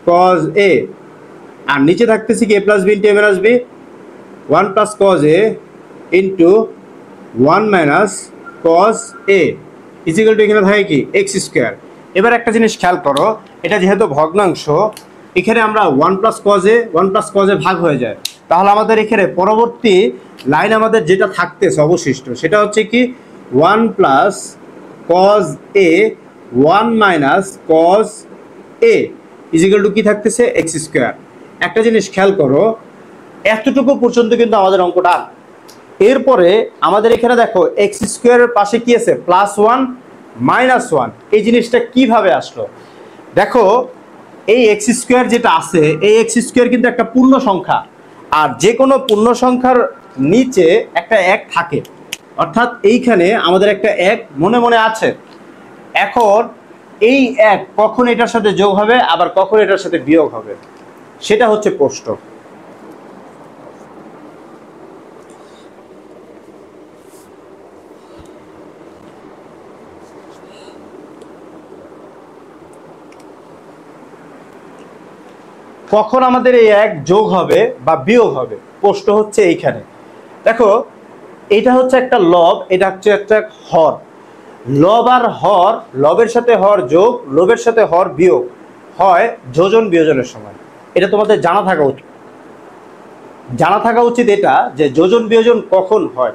cos A, আর নিচে থাকতেছে কি A plus B into A minus B, 1 plus cos A into 1 minus cos A equal to এখানে থাকে কি এক্স স্কোয়ার। এবার একটা জিনিস খেয়াল করো, এটা যেহেতু ভগ্নাংশ, এখানে আমরা 1 প্লাস কজ এ ভাগ হয়ে যায়, তাহলে আমাদের এখানে পরবর্তী লাইন আমাদের যেটা থাকতেছে অবশিষ্ট সেটা হচ্ছে কি 1 plus cos A 1 minus cos A equal to কি থাকতেছে এক্স স্কোয়ার। একটা জিনিস খেয়াল করো, এতটুকু পর্যন্ত কিন্তু আমাদের অঙ্কটা। এরপরে আমাদের এখানে দেখো এক্স স্কোয়ারের পাশে কি আছে প্লাস 1 মাইনাস 1, এই জিনিসটা কিভাবে আসলো দেখো। এই এক্স স্কোয়ার যেটা আছে, এই এক্স স্কোয়ার কিন্তু একটা পূর্ণ সংখ্যা, আর যে কোনো পূর্ণ সংখ্যার নিচে একটা এক থাকে, অর্থাৎ এইখানে আমাদের একটা এক মনে মনে আছে। এখন এই এক কখন এটার সাথে যোগ হবে আবার কখন এটার সাথে বিয়োগ হবে, সেটা হচ্ছে প্রশ্ন। কখন আমাদের এই এক যোগ হবে বা বিয়োগ হবে, প্রশ্ন হচ্ছে এইখানে। দেখো এটা হচ্ছে একটা লব, এটা হচ্ছে একটা হর। লব আর হর, লবের সাথে হর যোগ, লবের সাথে হর বিয়োগ হয় যোজন বিয়োজনের সময়। এটা তোমাদের জানা থাকা উচিত এটা, যে যোজন বিয়োজন কখন হয়।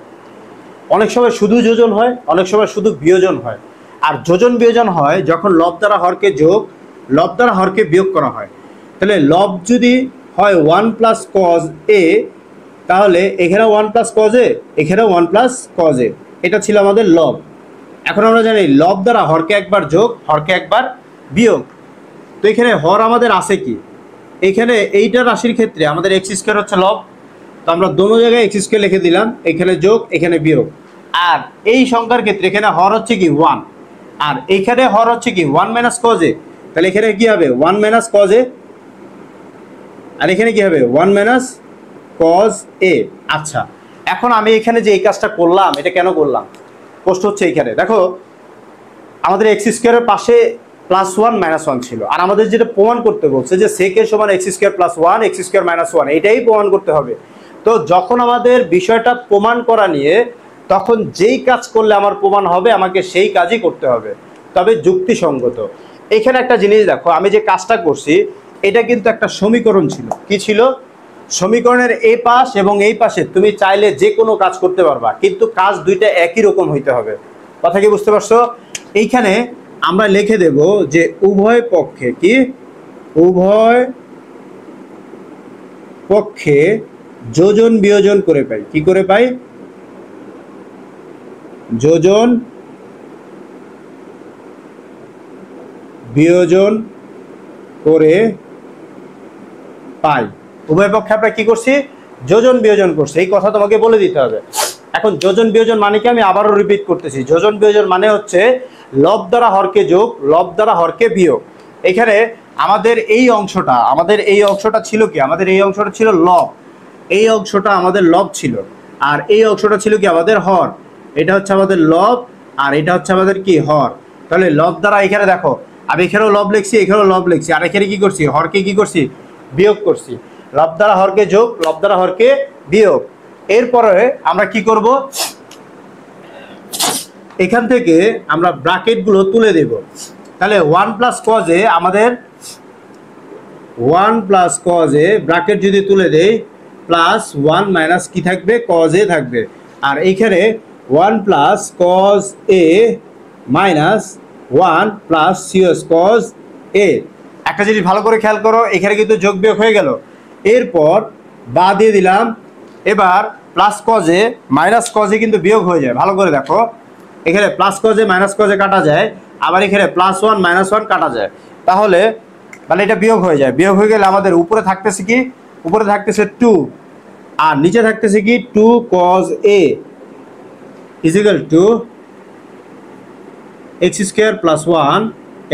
অনেক সময় শুধু যোজন হয়, অনেক সময় শুধু বিয়োজন হয়। আর যোজন বিয়োজন হয় যখন লব দ্বারা হরকে যোগ, লব দ্বারা হরকে বিয়োগ করা হয়। তাহলে লব যদি হয় 1 প্লাস কজ এ, তাহলে এখানেও 1 প্লাস কজ এ, এখানেও 1 প্লাস কজ এ, এটা ছিল আমাদের লব। এখন আমরা জানি লব দ্বারা হরকে একবার যোগ, হরকে একবার বিয়োগ। তো এখানে হর আমাদের আছে কি, এখানে এইটা রাশির ক্ষেত্রে আমাদের এক্স স্কোয়ার হচ্ছে লব, তো আমরা দোনো জায়গায় এক্স স্কোয়ার লিখে দিলাম, এখানে যোগ এখানে বিয়োগ। আর এই সংখ্যার ক্ষেত্রে এখানে হর হচ্ছে কি 1, আর এইখানে হর হচ্ছে কি 1 মাইনাস কজ এ, তাহলে এখানে কি হবে 1 মাইনাস কজ এ, আর এখানে কি হবে 1 মাইনাস কজ এ। আচ্ছা, এখন আমি এখানে যে এই কাজটা করলাম, এটা কেন করলাম, প্রশ্ন হচ্ছে এইখানে। দেখো আমাদের এক্স স্কোয়ারের পাশে প্লাস 1 মাইনাস 1 ছিল, আর আমাদের যেটা প্রমাণ করতে বলছে যে সেক এর সমান x square plus 1 x square minus 1, এটাই প্রমাণ করতে হবে। তো যখন আমাদের বিষয়টা প্রমাণ করা নিয়ে, তখন যেই কাজ করলে আমার প্রমাণ হবে আমাকে সেই কাজই করতে হবে, তবে যুক্তিসঙ্গত। এখানে একটা জিনিস দেখো, আমি যে কাজটা করছি এটা কিন্তু একটা সমীকরণ ছিল। কি ছিল? সমীকরণের এই পাশ এবং এই পাশে তুমি চাইলে যে কোনো কাজ করতে পারবা, কিন্তু কাজ দুইটা একই রকম হইতে হবে। কথা কি বুঝতে পারছো? এইখানে আমরা লিখে দেব যে উভয় পক্ষে কি, উভয় পক্ষে যোজন বিয়োজন করে পাই। কি করে পাই? যোজন বিয়োজন করে পাই। উভয় পক্ষে আমরা কি করছি? যোজন বিয়োজন করছি। এই কথা তোমাকে বলে দিতে হবে। এখন যোজন বিয়োজন মানে কি, আমি আবারও রিপিট করতেছি। যোজন বিয়োজন মানে হচ্ছে লব দ্বারা হরকে যোগ, লব দ্বারা হরকে বিয়োগ। এখানে আমাদের এই অংশটা ছিল কি, আমাদের এই অংশটা ছিল লব, এই অংশটা আমাদের লব ছিল, আর এই অংশটা ছিল কি আমাদের হর। এটা হচ্ছে আমাদের লব, আর এটা হচ্ছে আমাদের কি হর। তাহলে লব দ্বারা, এখানে দেখো আমি এখানেও লব লিখছি, এখানেও লব লিখছি, আর এখানে কি করছি, হরকে কি করছি, বিয়োগ করছি। লব দ্বারা হরকে যোগ, লব দ্বারা হরকে বিয়োগ। এরপরে আমরা কি করব, এখান থেকে আমরা ব্র্যাকেটগুলো তুলে দেব। তাহলে 1 প্লাস কজ এ, আমাদের 1 প্লাস কজ এ ব্র্যাকেট যদি তুলে দেই, প্লাস 1 মাইনাস কি থাকবে, কজ এ থাকবে। আর এইখানে 1 plus cos A minus 1 plus C O S cos A. একটা জিনিস ভালো করে খেয়াল করো, এখানে কিন্তু যোগ বিয়োগ হয়ে গেল। এরপর বা দিয়ে দিলাম, এবার প্লাস কজে মাইনাস কজে কিন্তু বিয়োগ হয়ে যায়। ভালো করে দেখো, এখানে প্লাস কজে মাইনাস কজে কাটা যায়, আবার এখানে প্লাস 1 মাইনাস 1 কাটা যায়। তাহলে তাহলে এটা বিয়োগ হয়ে যায়, বিয়োগ হয়ে গেলে আমাদের উপরে থাকতেছে কি, উপরে থাকতেছে 2 আর নিচে থাকতেছে কি 2 cos a is equal to x square plus 1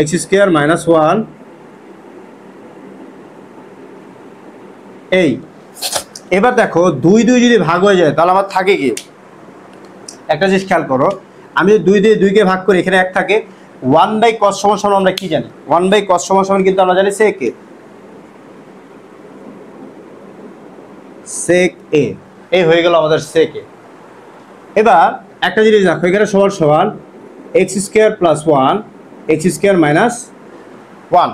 x square minus 1 এই। এবার দেখো 2 2 যদি ভাগ হয়ে যায় তাহলে আমার থাকে কি, একটা জিনিস খেয়াল করো, আমি যদি 2 দিয়ে 2 কে ভাগ করি এখানে 1 থাকে। 1/cos সমান আমরা কি জানি, 1/cos সমান কিন্তু আমরা জানি sec a, sec a এই হয়ে গেল আমাদের sec a। এবার একটা জিনিস দেখো এখানে সমান সমান x square plus 1 x square minus 1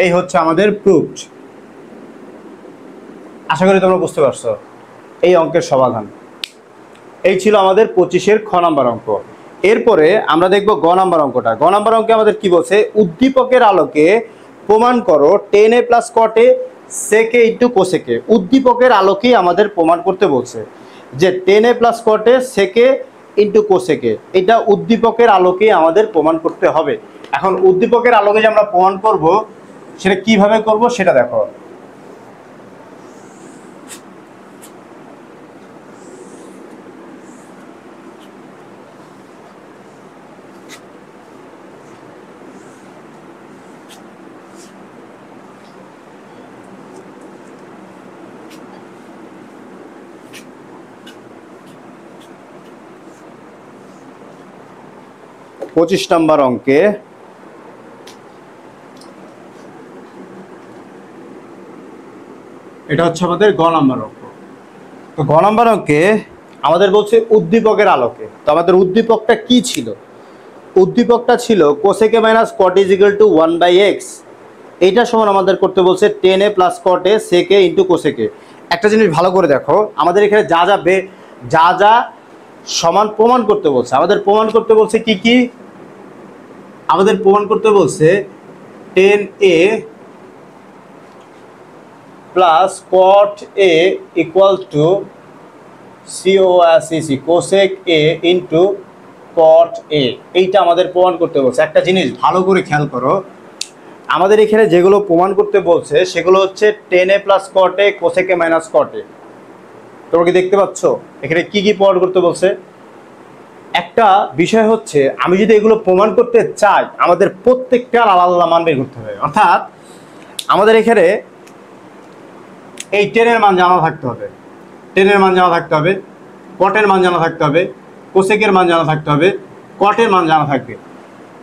এই হচ্ছে আমাদের প্রুফড। আশা করি তোমরা বুঝতে পারছো এই অঙ্কের সমাধান। এই ছিল আমাদের 25-এর খ নাম্বার অঙ্ক। এরপরে আমরা দেখব গ নাম্বার অঙ্কটা। গ নাম্বার অঙ্কে আমাদের কি বলছে, উদ্দীপকের আলোকে প্রমাণ করো tan a plus cot a sec a into cosec a। উদ্দীপকের আলোকেই আমাদের প্রমাণ করতে বলছে যে tan a plus cot a sec a into cosec a, এটা উদ্দীপকের আলোকেই আমাদের প্রমাণ করতে হবে। এখন উদ্দীপকের আলোকে যে আমরা প্রমাণ করব সেটা কিভাবে করব সেটা দেখো। পঁচিশ নম্বর অঙ্কে এটা হচ্ছে আমাদের গ নাম্বার অঙ্ক। তো গ নাম্বার অঙ্কে আমাদের বলছে উদ্দীপকের আলোকে। তো আমাদের উদ্দীপকটা কি ছিল, উদ্দীপকটা ছিল cosec a minus cot is equal to 1/x। এইটা সমান আমাদের করতে বলছে tan a plus cot a sec a into cosec a। একটা জিনিস ভালো করে দেখো, আমাদের এখানে যা যা সমান প্রমাণ করতে বলছে, আমাদের প্রমাণ করতে বলছে কি কি, আমাদের প্রমাণ করতে বলছে tan a plus cot a equal two cosec a into cot a। এইটা আমাদের প্রমাণ করতে বলছে। একটা জিনিস ভালো করে খেয়াল করো, আমাদের এখানে যেগুলো প্রমাণ করতে বলছে সেগুলো হচ্ছে tan a plus cot a cosec a minus cot a। তোমরা কি দেখতে পাচ্ছ এখানে কি কি প্রমাণ করতে বলছে? একটা বিষয় হচ্ছে আমি যদি এগুলো প্রমাণ করতে চাই আমাদের প্রত্যেকটার আলাদা আলাদা মান বের করতে হবে। অর্থাৎ আমাদের এখানে এই tan এর মান জানা থাকতে হবে, tan এর মান জানা থাকতে হবে, cot এর মান জানা থাকতে হবে, cosec এর মান জানা থাকতে হবে, cot এর মান জানা থাকবে।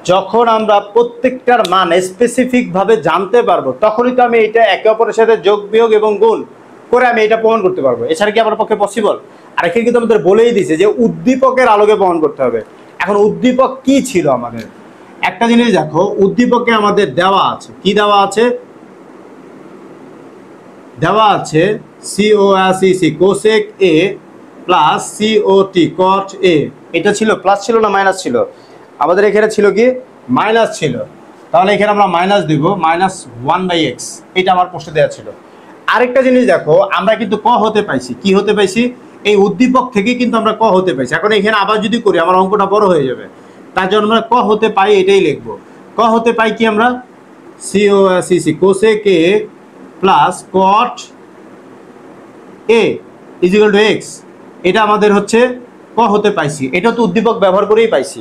যখন আমরা প্রত্যেকটার মান স্পেসিফিক ভাবে জানতে পারবো তখনই তো আমি এটা একে অপরের সাথে যোগ বিয়োগ এবং গুণ করে আমি এটা প্রমাণ করতে পারবো। এছাড়া কি আমার পক্ষে পসিবল? আর এখানে কিন্তু আমাদের বলেই দিয়েছে যে উদ্দীপকের আলোকে প্রমাণ করতে হবে। এখন উদ্দীপক কি ছিল আমাদের, একটা জিনিস দেখো, উদ্দীপকে আমাদের দেওয়া আছে কি, দেওয়া আছে cosec a plus cot cot a। এটা ছিল প্লাস ছিল না মাইনাস ছিল? আমাদের এখানে ছিল কি মাইনাস ছিল, তাহলে এখানে আমরা মাইনাস দিব, -1/x। এটা আমার প্রশ্নে দেওয়া ছিল। আরেকটা জিনিস দেখো, আমরা কিন্তু ক হতে পাইছি, কি হতে পাইছি, এই উদ্দীপক থেকে কিন্তু আমরা ক হতে পাইছি। এখন এখানে আবার যদি করি আমার অঙ্কটা বড় হয়ে যাবে, তার জন্য আমরা ক হতে পাই এটাই লিখবো। ক হতে পাই কি আমরা, cosec a plus cot a is equal two x। এটা আমাদের হচ্ছে ক হতে পাইছি, এটা তো উদ্দীপক ব্যবহার করেই পাইছি।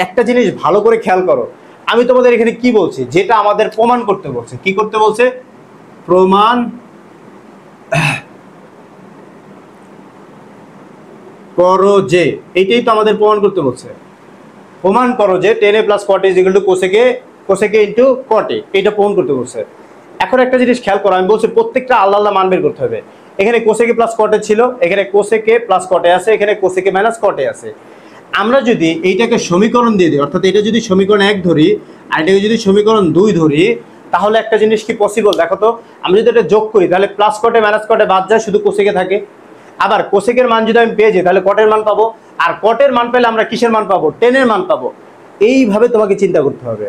একটা জিনিস ভালো করে খেয়াল করো, আমি তোমাদের এখানে কি বলছি, যেটা আমাদের প্রমাণ করতে বলছে, কি করতে বলছে, প্রমাণ করো যে, এইটাই তো আমাদের প্রমাণ করতে বলছে। প্রমাণ করো যে tan a plus cot a is equal to cosec a into cot a, এটা প্রমাণ করতে বলছে। এখন একটা জিনিস খেয়াল করো, আমি বলছি প্রত্যেকটা আলাদা আলাদা মান বের করতে হবে। এখানে cosec a plus cot a ছিল, এখানে cosec a plus cot a আছে, এখানে cosec a minus cot a আছে। আমরা যদি এইটাকে সমীকরণ দিয়ে দিই, অর্থাৎ এটা যদি সমীকরণ 1 ধরি আর এটাকে যদি সমীকরণ 2 ধরি, তাহলে একটা জিনিস কি পসিবল দেখো তো, আমি যদি এটা যোগ করি তাহলে plus cot a minus cot a বাদ যায়, শুধু cosec a থাকে। আবার cosec এর মান যদি আমি পেয়ে যাই তাহলে cot এর মান পাবো, আর cot এর মান পেলে আমরা কিসের মান পাবো, tan এর মান পাবো। এইভাবে তোমাকে চিন্তা করতে হবে।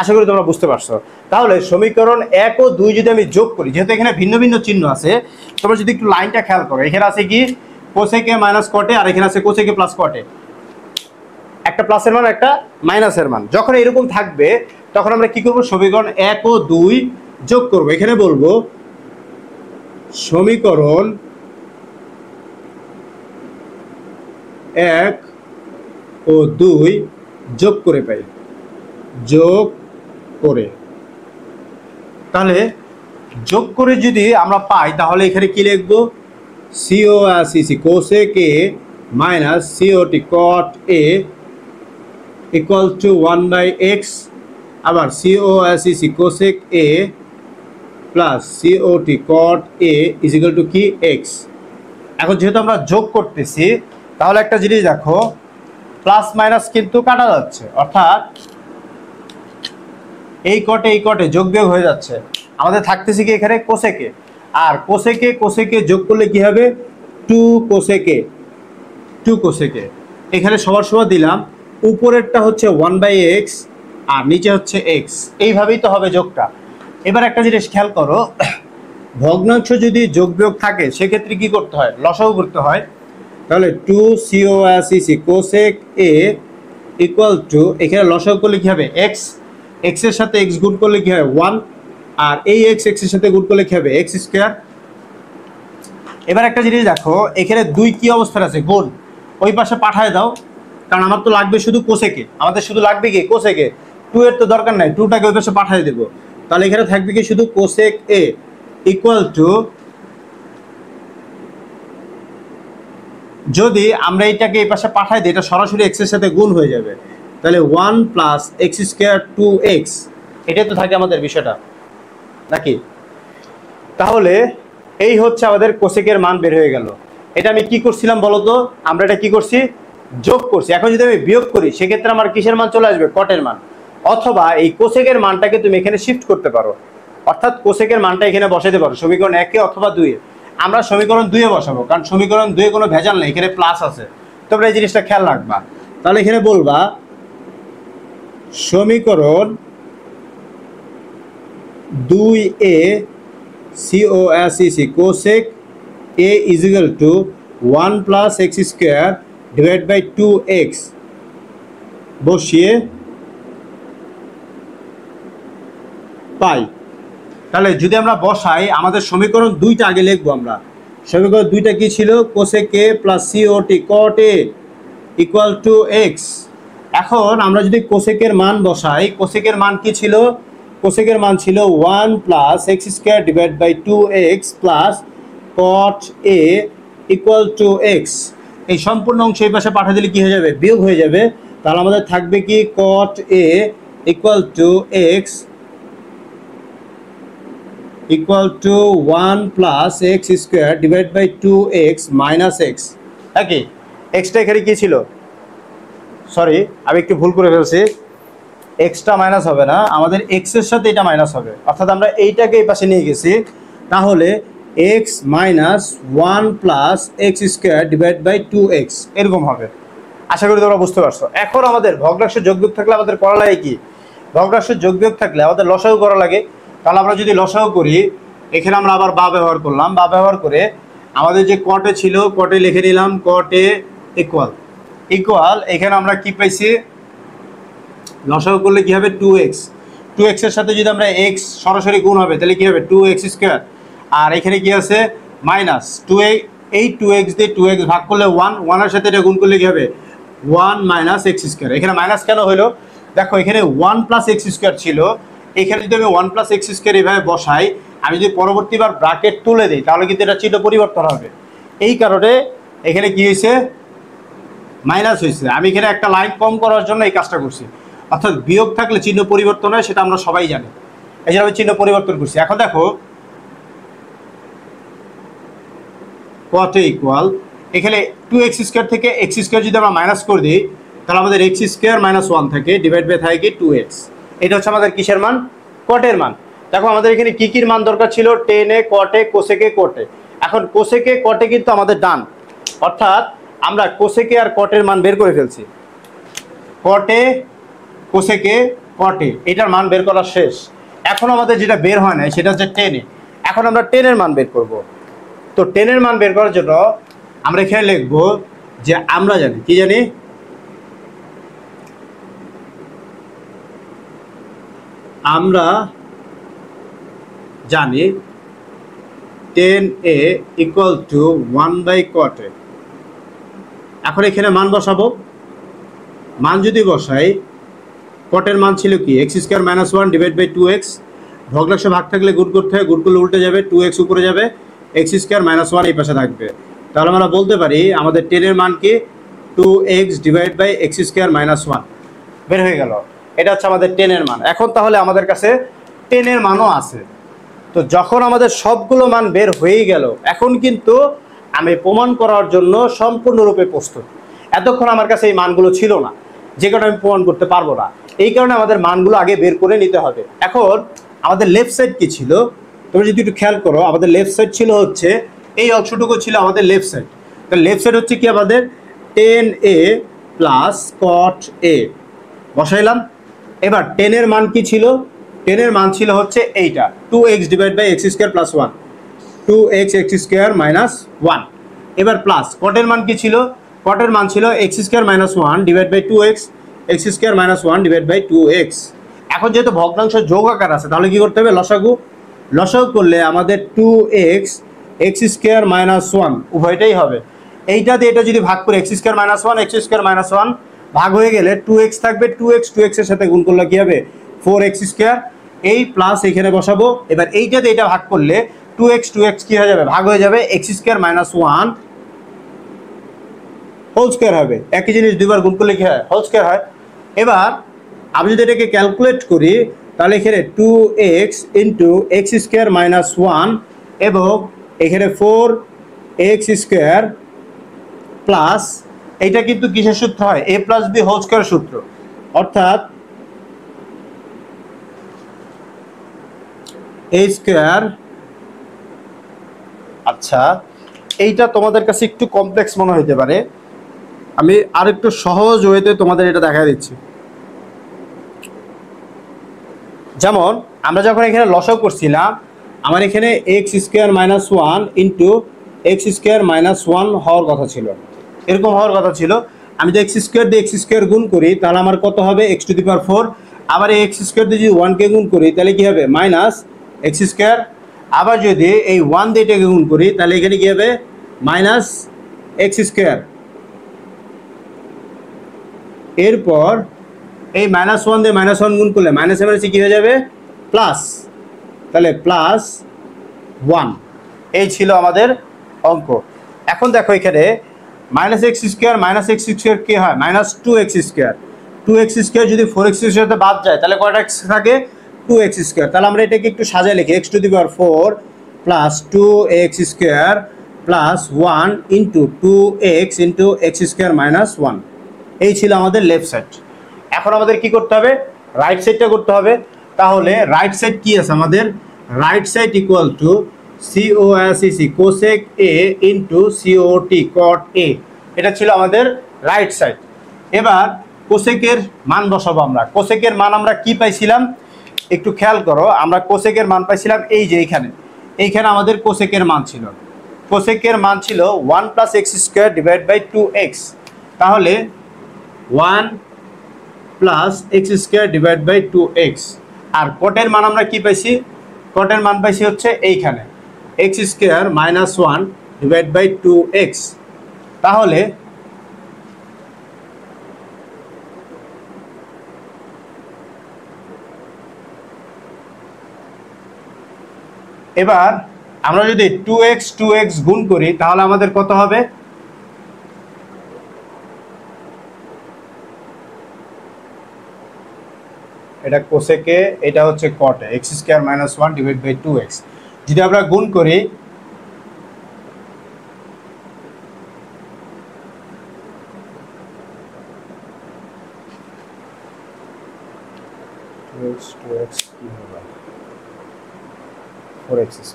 আশা করি তোমরা বুঝতে পারছো। তাহলে সমীকরণ 1 ও 2 যদি আমি যোগ করি, যেহেতু এখানে ভিন্ন ভিন্ন চিহ্ন আছে, তোমরা যদি একটু লাইনটা খেয়াল করো, এখানে আছে কি cosec a minus cot a আর এখানে আছে cosec a plus cot a। একটা প্লাসের মান একটা মাইনাসের মান যখন এরকম থাকবে তখন আমরা কি করব, সমীকরণ 1 ও 2 যোগ করব। এখানে বলবো সমীকরণ 1 ও 2 যোগ করে পাই, যোগ করে। তাহলে যোগ করে যদি আমরা পাই তাহলে এখানে কি লিখবো, COSEC cosec A minus COT cot A equal to 1 by x, আবার COSEC cosec A plus COT cot A is equal to কি x। এখন যেহেতু আমরা যোগ করতেছি তাহলে একটা জিনিস দেখো, প্লাস মাইনাস কিন্তু কাটা যাচ্ছে, অর্থাৎ এই কটে যোগ বিয়োগ হয়ে যাচ্ছে। আমাদের থাকতেছে কি এখানে কোসেকে, আর কোসেকে যোগ করলে কি হবে 2 কোসেকে, এখানে সবার সবার দিলাম, উপরেরটা হচ্ছে 1 বাই এক্স আর নিচে হচ্ছে এক্স, এইভাবেই তো হবে যোগটা। এবার একটা জিনিস খেয়াল করো, ভগ্নাংশ যদি যোগ বিয়োগ থাকে সেক্ষেত্রে কি করতে হয়, লসাগু করতে হয়। তাহলে 2 COSEC cosec A equal two, এখানে লসাগু করলে কি হবে এক্স, এক্স এর সাথে এক্স গুণ করলে কি হয় 1, আর এই এক্স এর সাথে গুণ করলে কি হবে এক্স স্কয়ার। এবার একটা জিনিস দেখো, এখানে 2 কি অবস্থায় আছে, গুণ, ওই পাশে পাঠায় দাও, কারণ আমার তো লাগবে শুধু কোসেকে, আমাদের শুধু লাগবে কি কোসেকে, 2 এর তো দরকার নাই, 2টাকে ওই পাশে পাঠিয়ে দেবো। তাহলে এখানে থাকবে কি শুধু কোসেক A ইকুয়াল টু, যদি আমরা এইটাকে এই পাশে পাঠাই দিই এটা সরাসরি এক্স এর সাথে গুণ হয়ে যাবে, তাহলে 1 প্লাস এক্স স্কয়ার 2x, এটাই তো থাকে আমাদের বিষয়টা নাকি। তাহলে এই হচ্ছে আমাদের কোসেকের মান বের হয়ে গেল। এটা আমি কি করছিলাম বলতো, আমরা এটা কি করছি, যোগ করছি। এখন যদি আমি বিয়োগ করি সেক্ষেত্রে আমার কিসের মান চলে আসবে, কটের মান। অথবা এই কোসেকের মানটাকে তুমি এখানে শিফট করতে পারো, অর্থাৎ কোসেকের মানটা এখানে বসাতে পারো সমীকরণ 1 অথবা 2। আমরা সমীকরণ 2 বসাবো, কারণ সমীকরণ 2 কোনো ভেজাল নেই, এখানে প্লাস আছে, তোমরা এই জিনিসটা খেয়াল রাখবা। তাহলে এখানে বলবা সমীকরণ 2A COSEC cosec A is equal to 1 plus x square divided by 2x বসিয়ে পাই। তাহলে যদি আমরা বসাই, আমাদের সমীকরণ 2টা আগে লিখবো আমরা। সমীকরণ 2টা কি ছিল, cosec A plus COT cot A equal to x। এখন আমরা যদি কোসেকের মান বসাই, কোসেকের মান কি ছিল, কোসেকের মান ছিল 1 plus x square divide by 2x plus cot A equal to x. এই সম্পূর্ণ অংশ এই পাশে পাঠিয়ে দিলে কি হয়ে যাবে, বিয়োগ হয়ে যাবে। তাহলে আমাদের থাকবে কি cot A equal to x equal to 1 plus x square divide by 2x minus x. নাকি এক্সটা এখানে কি ছিল, সরি আমি একটু ভুল করে ফেলছি, এক্সটা মাইনাস হবে না, আমাদের এক্স এর সাথে এটা মাইনাস হবে, অর্থাৎ আমরা এইটাকে এই পাশে নিয়ে গেছি। তাহলে x minus 1 plus x square divide by 2x এরকম হবে। আশা করি তোমরা বুঝতে পারছো। এখন আমাদের ভগ্নাংশ যোগ বিয়োগ থাকলে আমাদের করা লাগে কি, ভগ্নাংশ যোগ বিয়োগ থাকলে আমাদের লসাগু করা লাগে। তাহলে আমরা যদি লসাগু করি, এখানে আমরা আবার বা ব্যবহার করলাম, বা ব্যবহার করে আমাদের যে কটে ছিল কটে লিখে নিলাম, কটে ইকুয়াল এখানে আমরা কি পাইছি, লসাগু করলে কি হবে 2x, 2x এর সাথে যদি আমরা x সরাসরি গুণ হবে তাহলে কি হবে 2x স্কয়ার, আর এখানে কি আছে মাইনাস 2x, এই 2x দিয়ে 2x ভাগ করলে 1, 1 এর সাথে এটা গুণ করলে কি হবে 1 মাইনাস এক্স স্কয়ার। এখানে মাইনাস কেন হলো, দেখো এখানে 1 প্লাস এক্স স্কয়ার ছিল, এখানে যদি আমি 1 প্লাস এক্স স্কয়ার এইভাবে বসাই, আমি যদি পরবর্তীবার ব্র্যাকেট তুলে দিই তাহলে কিন্তু এটা চিহ্ন পরিবর্তন হবে। এই কারণে এখানে কি হয়েছে, মাইনাস হয়েছে। আমি এখানে একটা লাইন কম করার জন্য এই কাজটা করছি, অর্থাৎ বিয়োগ থাকলে চিহ্ন পরিবর্তন হয়, সেটা আমরা সবাই জানি, এই জন্য আমি চিহ্ন পরিবর্তন করছি। এখন দেখো cot A ইকুয়াল, এখানে 2x স্কয়ার থেকে x স্কয়ার যদি আমরা মাইনাস করে দিই তাহলে আমাদের x স্কয়ার মাইনাস 1 থাকে, ডিভাইড বাই থাকে 2x। এটা হচ্ছে আমাদের কিসের মান, কটের মান। দেখো আমাদের এখানে কি কির মান দরকার ছিল, tan A cot A cosec A cot A। এখন cosec A cot A কিন্তু আমাদের ডান, অর্থাৎ আমরা cosec A আর cot এর মান বের করে ফেলছি। cot A cosec A cot A এটার মান বের করা শেষ। এখন আমাদের যেটা বের হয় না সেটা হচ্ছে tan A। এখন আমরা tan এর মান বের করব। তো tan এর মান বের করার জন্য আমরা এখানে লিখব যে আমরা জানি, কি জানি, আমরা জানি tan a equal two 1/cot a। এখন এখানে মান বসাবো, মান যদি বসাই কটের মান ছিল কি x² - 1 ডিভাইড বাই 2x, ভগ্নাংশ ভাগ থাকলে গুণ করতে হয়, গুণ করলে উল্টে যাবে, 2x উপরে যাবে, x² - 1 এই পাশে থাকবে। তাহলে আমরা বলতে পারি আমাদের 10 এর মান কি 2x ডিভাইড বাই x² - 1 বের হয়ে গেল। এটা হচ্ছে আমাদের 10 এর মান। এখন তাহলে আমাদের কাছে 10 এর মানও আছে। তো যখন আমাদের সবগুলো মান বের হয়ে গেল, এখন কিন্তু আমি প্রমাণ করার জন্য সম্পূর্ণরূপে প্রস্তুত। এতক্ষণ আমার কাছে এই মানগুলো ছিল না, যে কারণে আমি প্রমাণ করতে পারবো না। এই কারণে আমাদের মানগুলো আগে বের করে নিতে হবে। এখন আমাদের লেফট সাইড কি ছিল, তুমি যদি একটু খেয়াল করো, আমাদের লেফট সাইড ছিল হচ্ছে এই অংশটুকু ছিল আমাদের লেফট সাইড। তো লেফট সাইড হচ্ছে কি আমাদের tan a plus cot a বসাইলাম। এবার 10 এর মান কি ছিল, 10 এর মান ছিল হচ্ছে এইটা 2x divide by x² plus 1, 2x x² minus 1। এবার প্লাস কটের মান কি ছিল, কটের মান ছিল x² minus 1 divide by 2x, x² minus 1 divide by 2x। এখন যেহেতু ভগ্নাংশ যোগ আকার আছে, তাহলে কি করতে হবে, লসাগু। লসাগু করলে আমাদের 2x x² মাইনাস 1 উভয়টাই হবে। এইটা দিয়ে এটা যদি ভাগ করে x² মাইনাস 1 x² মাইনাস 1 ভাগ হয়ে গেলে 2x থাকবে, 2x এর সাথে গুণ করলে কি হবে 4x²। এই প্লাস এখানে বসাবো। এবার এইটা দিয়ে এটা ভাগ করলে 2x কি হয়ে যাবে, ভাগ হয়ে যাবে, x² মাইনাস 1 হোল স্কোয়ার হবে। একই জিনিস দুইবার গুণ করলে কি হয়, হোল স্কোয়ার হয়। এবার আমি যদি এটাকে ক্যালকুলেট করি, তাহলে এখানে 2x ইন্টু x² মাইনাস 1 এবং এখানে 4x² প্লাস এইটা কিন্তু কিসের সূত্র হয়, a plus b whole square সূত্র, অর্থাৎ a স্কোয়ার। আচ্ছা, এইটা তোমাদের কাছে একটু কমপ্লেক্স মনে হতে পারে, আমি আর একটু সহজ ওয়েতে তোমাদের এটা দেখা দিচ্ছি। যেমন আমরা যখন এখানে লসাগু করছিলাম, আমার এখানে x² minus 1 into x² minus 1 হওয়ার কথা ছিল, এরকম হওয়ার কথা ছিল। আমি যদি x² দিয়ে x² গুণ করি, তাহলে আমার কত হবে x⁴। আবার এই x² দিয়ে যদি 1 কে গুণ করি, তাহলে কি হবে মাইনাস x²। আবার যদি এই 1 দিয়ে এটাকে গুণ করি, তাহলে এখানে কি হবে মাইনাস x²। এরপর এই -1 দিয়ে -1 গুণ করলে মাইনাসে মাইনাসে কি হয়ে যাবে প্লাস, তাহলে প্লাস 1। এই ছিল আমাদের অঙ্ক। এখন দেখো এখানে -x² কি হয় -2x²। 2x² যদি 4x² সাথে বাদ যায়, তাহলে কয়টা x থাকে 2x²। তাহলে আমরা এটাকে একটু সাজায় লিখি x⁴ plus 2x² plus 1 into 2x into x² minus 1। এই ছিল আমাদের লেফট সাইড। এখন আমাদের কি করতে হবে, রাইট সাইডটা করতে হবে। তাহলে রাইট সাইড কি আছে আমাদের, right side equal to COSEC cosec a into COT cot a। এটা ছিল আমাদের রাইট সাইড। এবার কোসেকের মান বসাবো আমরা। কোসেকের মান আমরা কি পাইছিলাম একটু খেয়াল করো, আমরা কোসেকের মান পাইছিলাম এই যে এইখানে আমাদের কোসেকের মান ছিল, কোসেকের মান ছিল 1 plus x² divide by 2x। তাহলে 1 plus x² divide by 2x। আর কটের মান আমরা কি পাইছি, কটের মান পাইছি হচ্ছে এইখানে x² minus 1 divide by 2x। তাহলে এবার আমরা যদি 2x গুণ করি, তাহলে আমাদের কত হবে, এটা কোসেকে, এটা হচ্ছে কটে, x² minus 1 divide by 2x। যদি আমরা গুণ করি, কি হবে 4x²।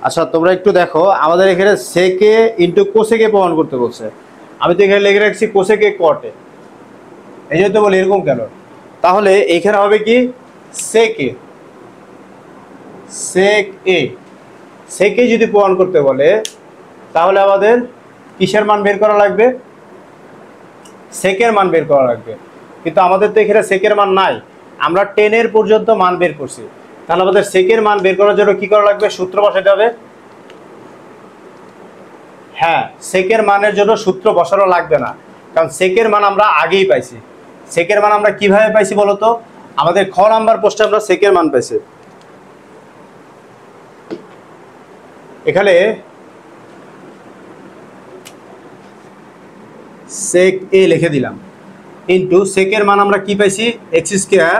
আচ্ছা, তোমরা একটু দেখো, আমাদের এখানে সেকে ইন্টু কোসেকে প্রমাণ করতে বলছে। আমি তো এখানে লিখে রাখছি কোসেকে কটে। এই জন্য তো বলি এরকম কেন, তাহলে এখানে হবে কি সেক এ, সেক এ, সেক এ যদি প্রমাণ করতে বলে তাহলে আমাদের কিসের মান বের করা লাগবে, সেকের মান বের করা লাগবে। কিন্তু আমাদের তো এখানে সেকের মান নাই, আমরা 10 পর্যন্ত মান বের করছি, তাহলে আমাদের সেকের মান বের করার জন্য কি করা লাগবে, সূত্র বসাতে হবে। হ্যাঁ, সেকের মানের জন্য সূত্র বসানো লাগবে না, কারণ সেকের মান আমরা আগেই পাইছি। সেকের মান আমরা কিভাবে পাইছি বলতো, আমাদের খ নাম্বার পোস্টে আমরা সেকের মান পাইছি, এখানে সেক এ লিখে দিলাম, ইন্টু সেকের মান আমরা কি পাইছি, x square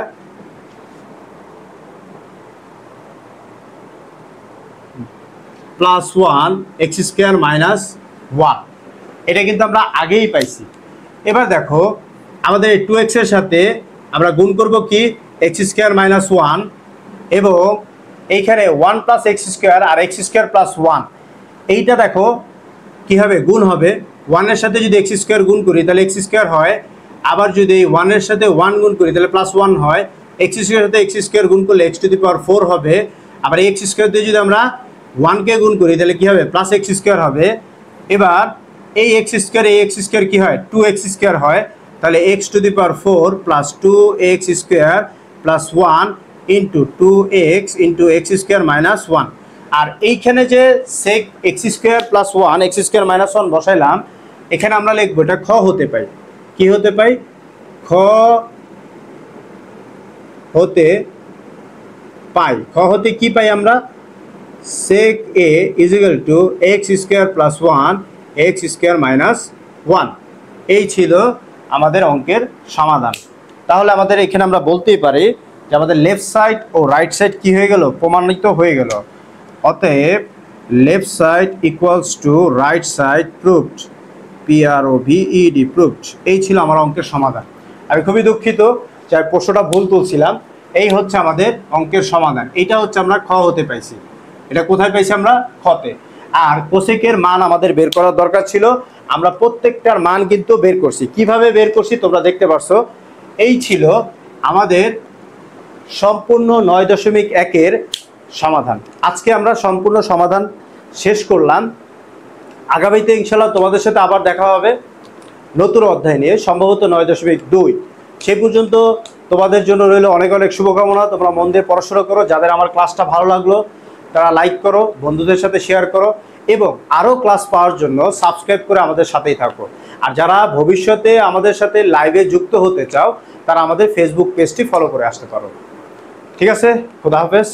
plus 1 x square minus 1, এটা কিন্তু আমরা আগেই পাইছি। এবার দেখো আমাদের এই 2x এর সাথে আমরা গুণ করব কি, এক্স স্কোয়ার মাইনাস 1, এবং এইখানে 1 প্লাস এক্স স্কোয়ার আর এক্স স্কোয়ার প্লাস 1, এইটা দেখো কি হবে, গুণ হবে। 1 এর সাথে যদি এক্স স্কোয়ার গুণ করি তাহলে এক্স স্কোয়ার হয়, আবার যদি 1 এর সাথে 1 গুণ করি তাহলে প্লাস 1 হয়, এক্স স্কোয়ারের সাথে এক্স স্কোয়ার গুণ করলে এক্স টু দি পাওয়ার 4 হবে, আবার এই এক্স স্কোয়ার দিয়ে যদি আমরা 1 কে গুণ করি তাহলে কি হবে, প্লাস এক্স স্কোয়ার হবে। এবার এই এক্স স্কোয়ার কি হয়, 2x স্কোয়ার হয়, তাহলে x to the power 4 plus 2x square plus 1 into 2x into x square minus 1। আর এইখানে যে sec x square plus 1 x square minus 1 বসাইলাম, এখানে আমরা লিখবো এটা খ হতে পাই, কি হতে পাই, খ হতে পাই, খ হতে কি পাই আমরা, sec a is equal to x square plus 1 x square minus 1। এই ছিল আমাদের অঙ্কের সমাধান। তাহলে আমাদের এখানে আমরা বলতেই পারি যে আমাদের লেফট সাইড ও রাইট সাইড কি হয়ে গেল, প্রমাণিত হয়ে গেল। অতএব left side equals to right side proved, PROVED proved. এই ছিল আমার অঙ্কের সমাধান। আমি খুবই দুঃখিত যে প্রশ্নটা ভুল তুলছিলাম। এই হচ্ছে আমাদের অঙ্কের সমাধান, এইটা হচ্ছে আমরা খ হতে পাইছি। এটা কোথায় পাইছি আমরা, খতে। আর কোসেকের মান আমাদের বের করার দরকার ছিল, আমরা প্রত্যেকটার মান কিন্তু বের করছি। কিভাবে বের করছি তোমরা দেখতে পারছো। এই ছিল আমাদের সম্পূর্ণ 9.1-এর সমাধান। আজকে আমরা সম্পূর্ণ সমাধান শেষ করলাম। আগামীতে ইনশাল্লাহ তোমাদের সাথে আবার দেখা হবে নতুন অধ্যায় নিয়ে, সম্ভবত 9.2। সেই পর্যন্ত তোমাদের জন্য রইল অনেক অনেক শুভকামনা। তোমরা মন দিয়ে পড়াশোনা করো। যাদের আমার ক্লাসটা ভালো লাগলো তারা লাইক করো, বন্ধুদের সাথে শেয়ার করো, এবং আরও ক্লাস পাওয়ার জন্য সাবস্ক্রাইব করে আমাদের সাথেই থাকো। আর যারা ভবিষ্যতে আমাদের সাথে লাইভে যুক্ত হতে চাও তারা আমাদের ফেসবুক পেজটি ফলো করে আসতে পারো। ঠিক আছে, খোদা হাফেজ।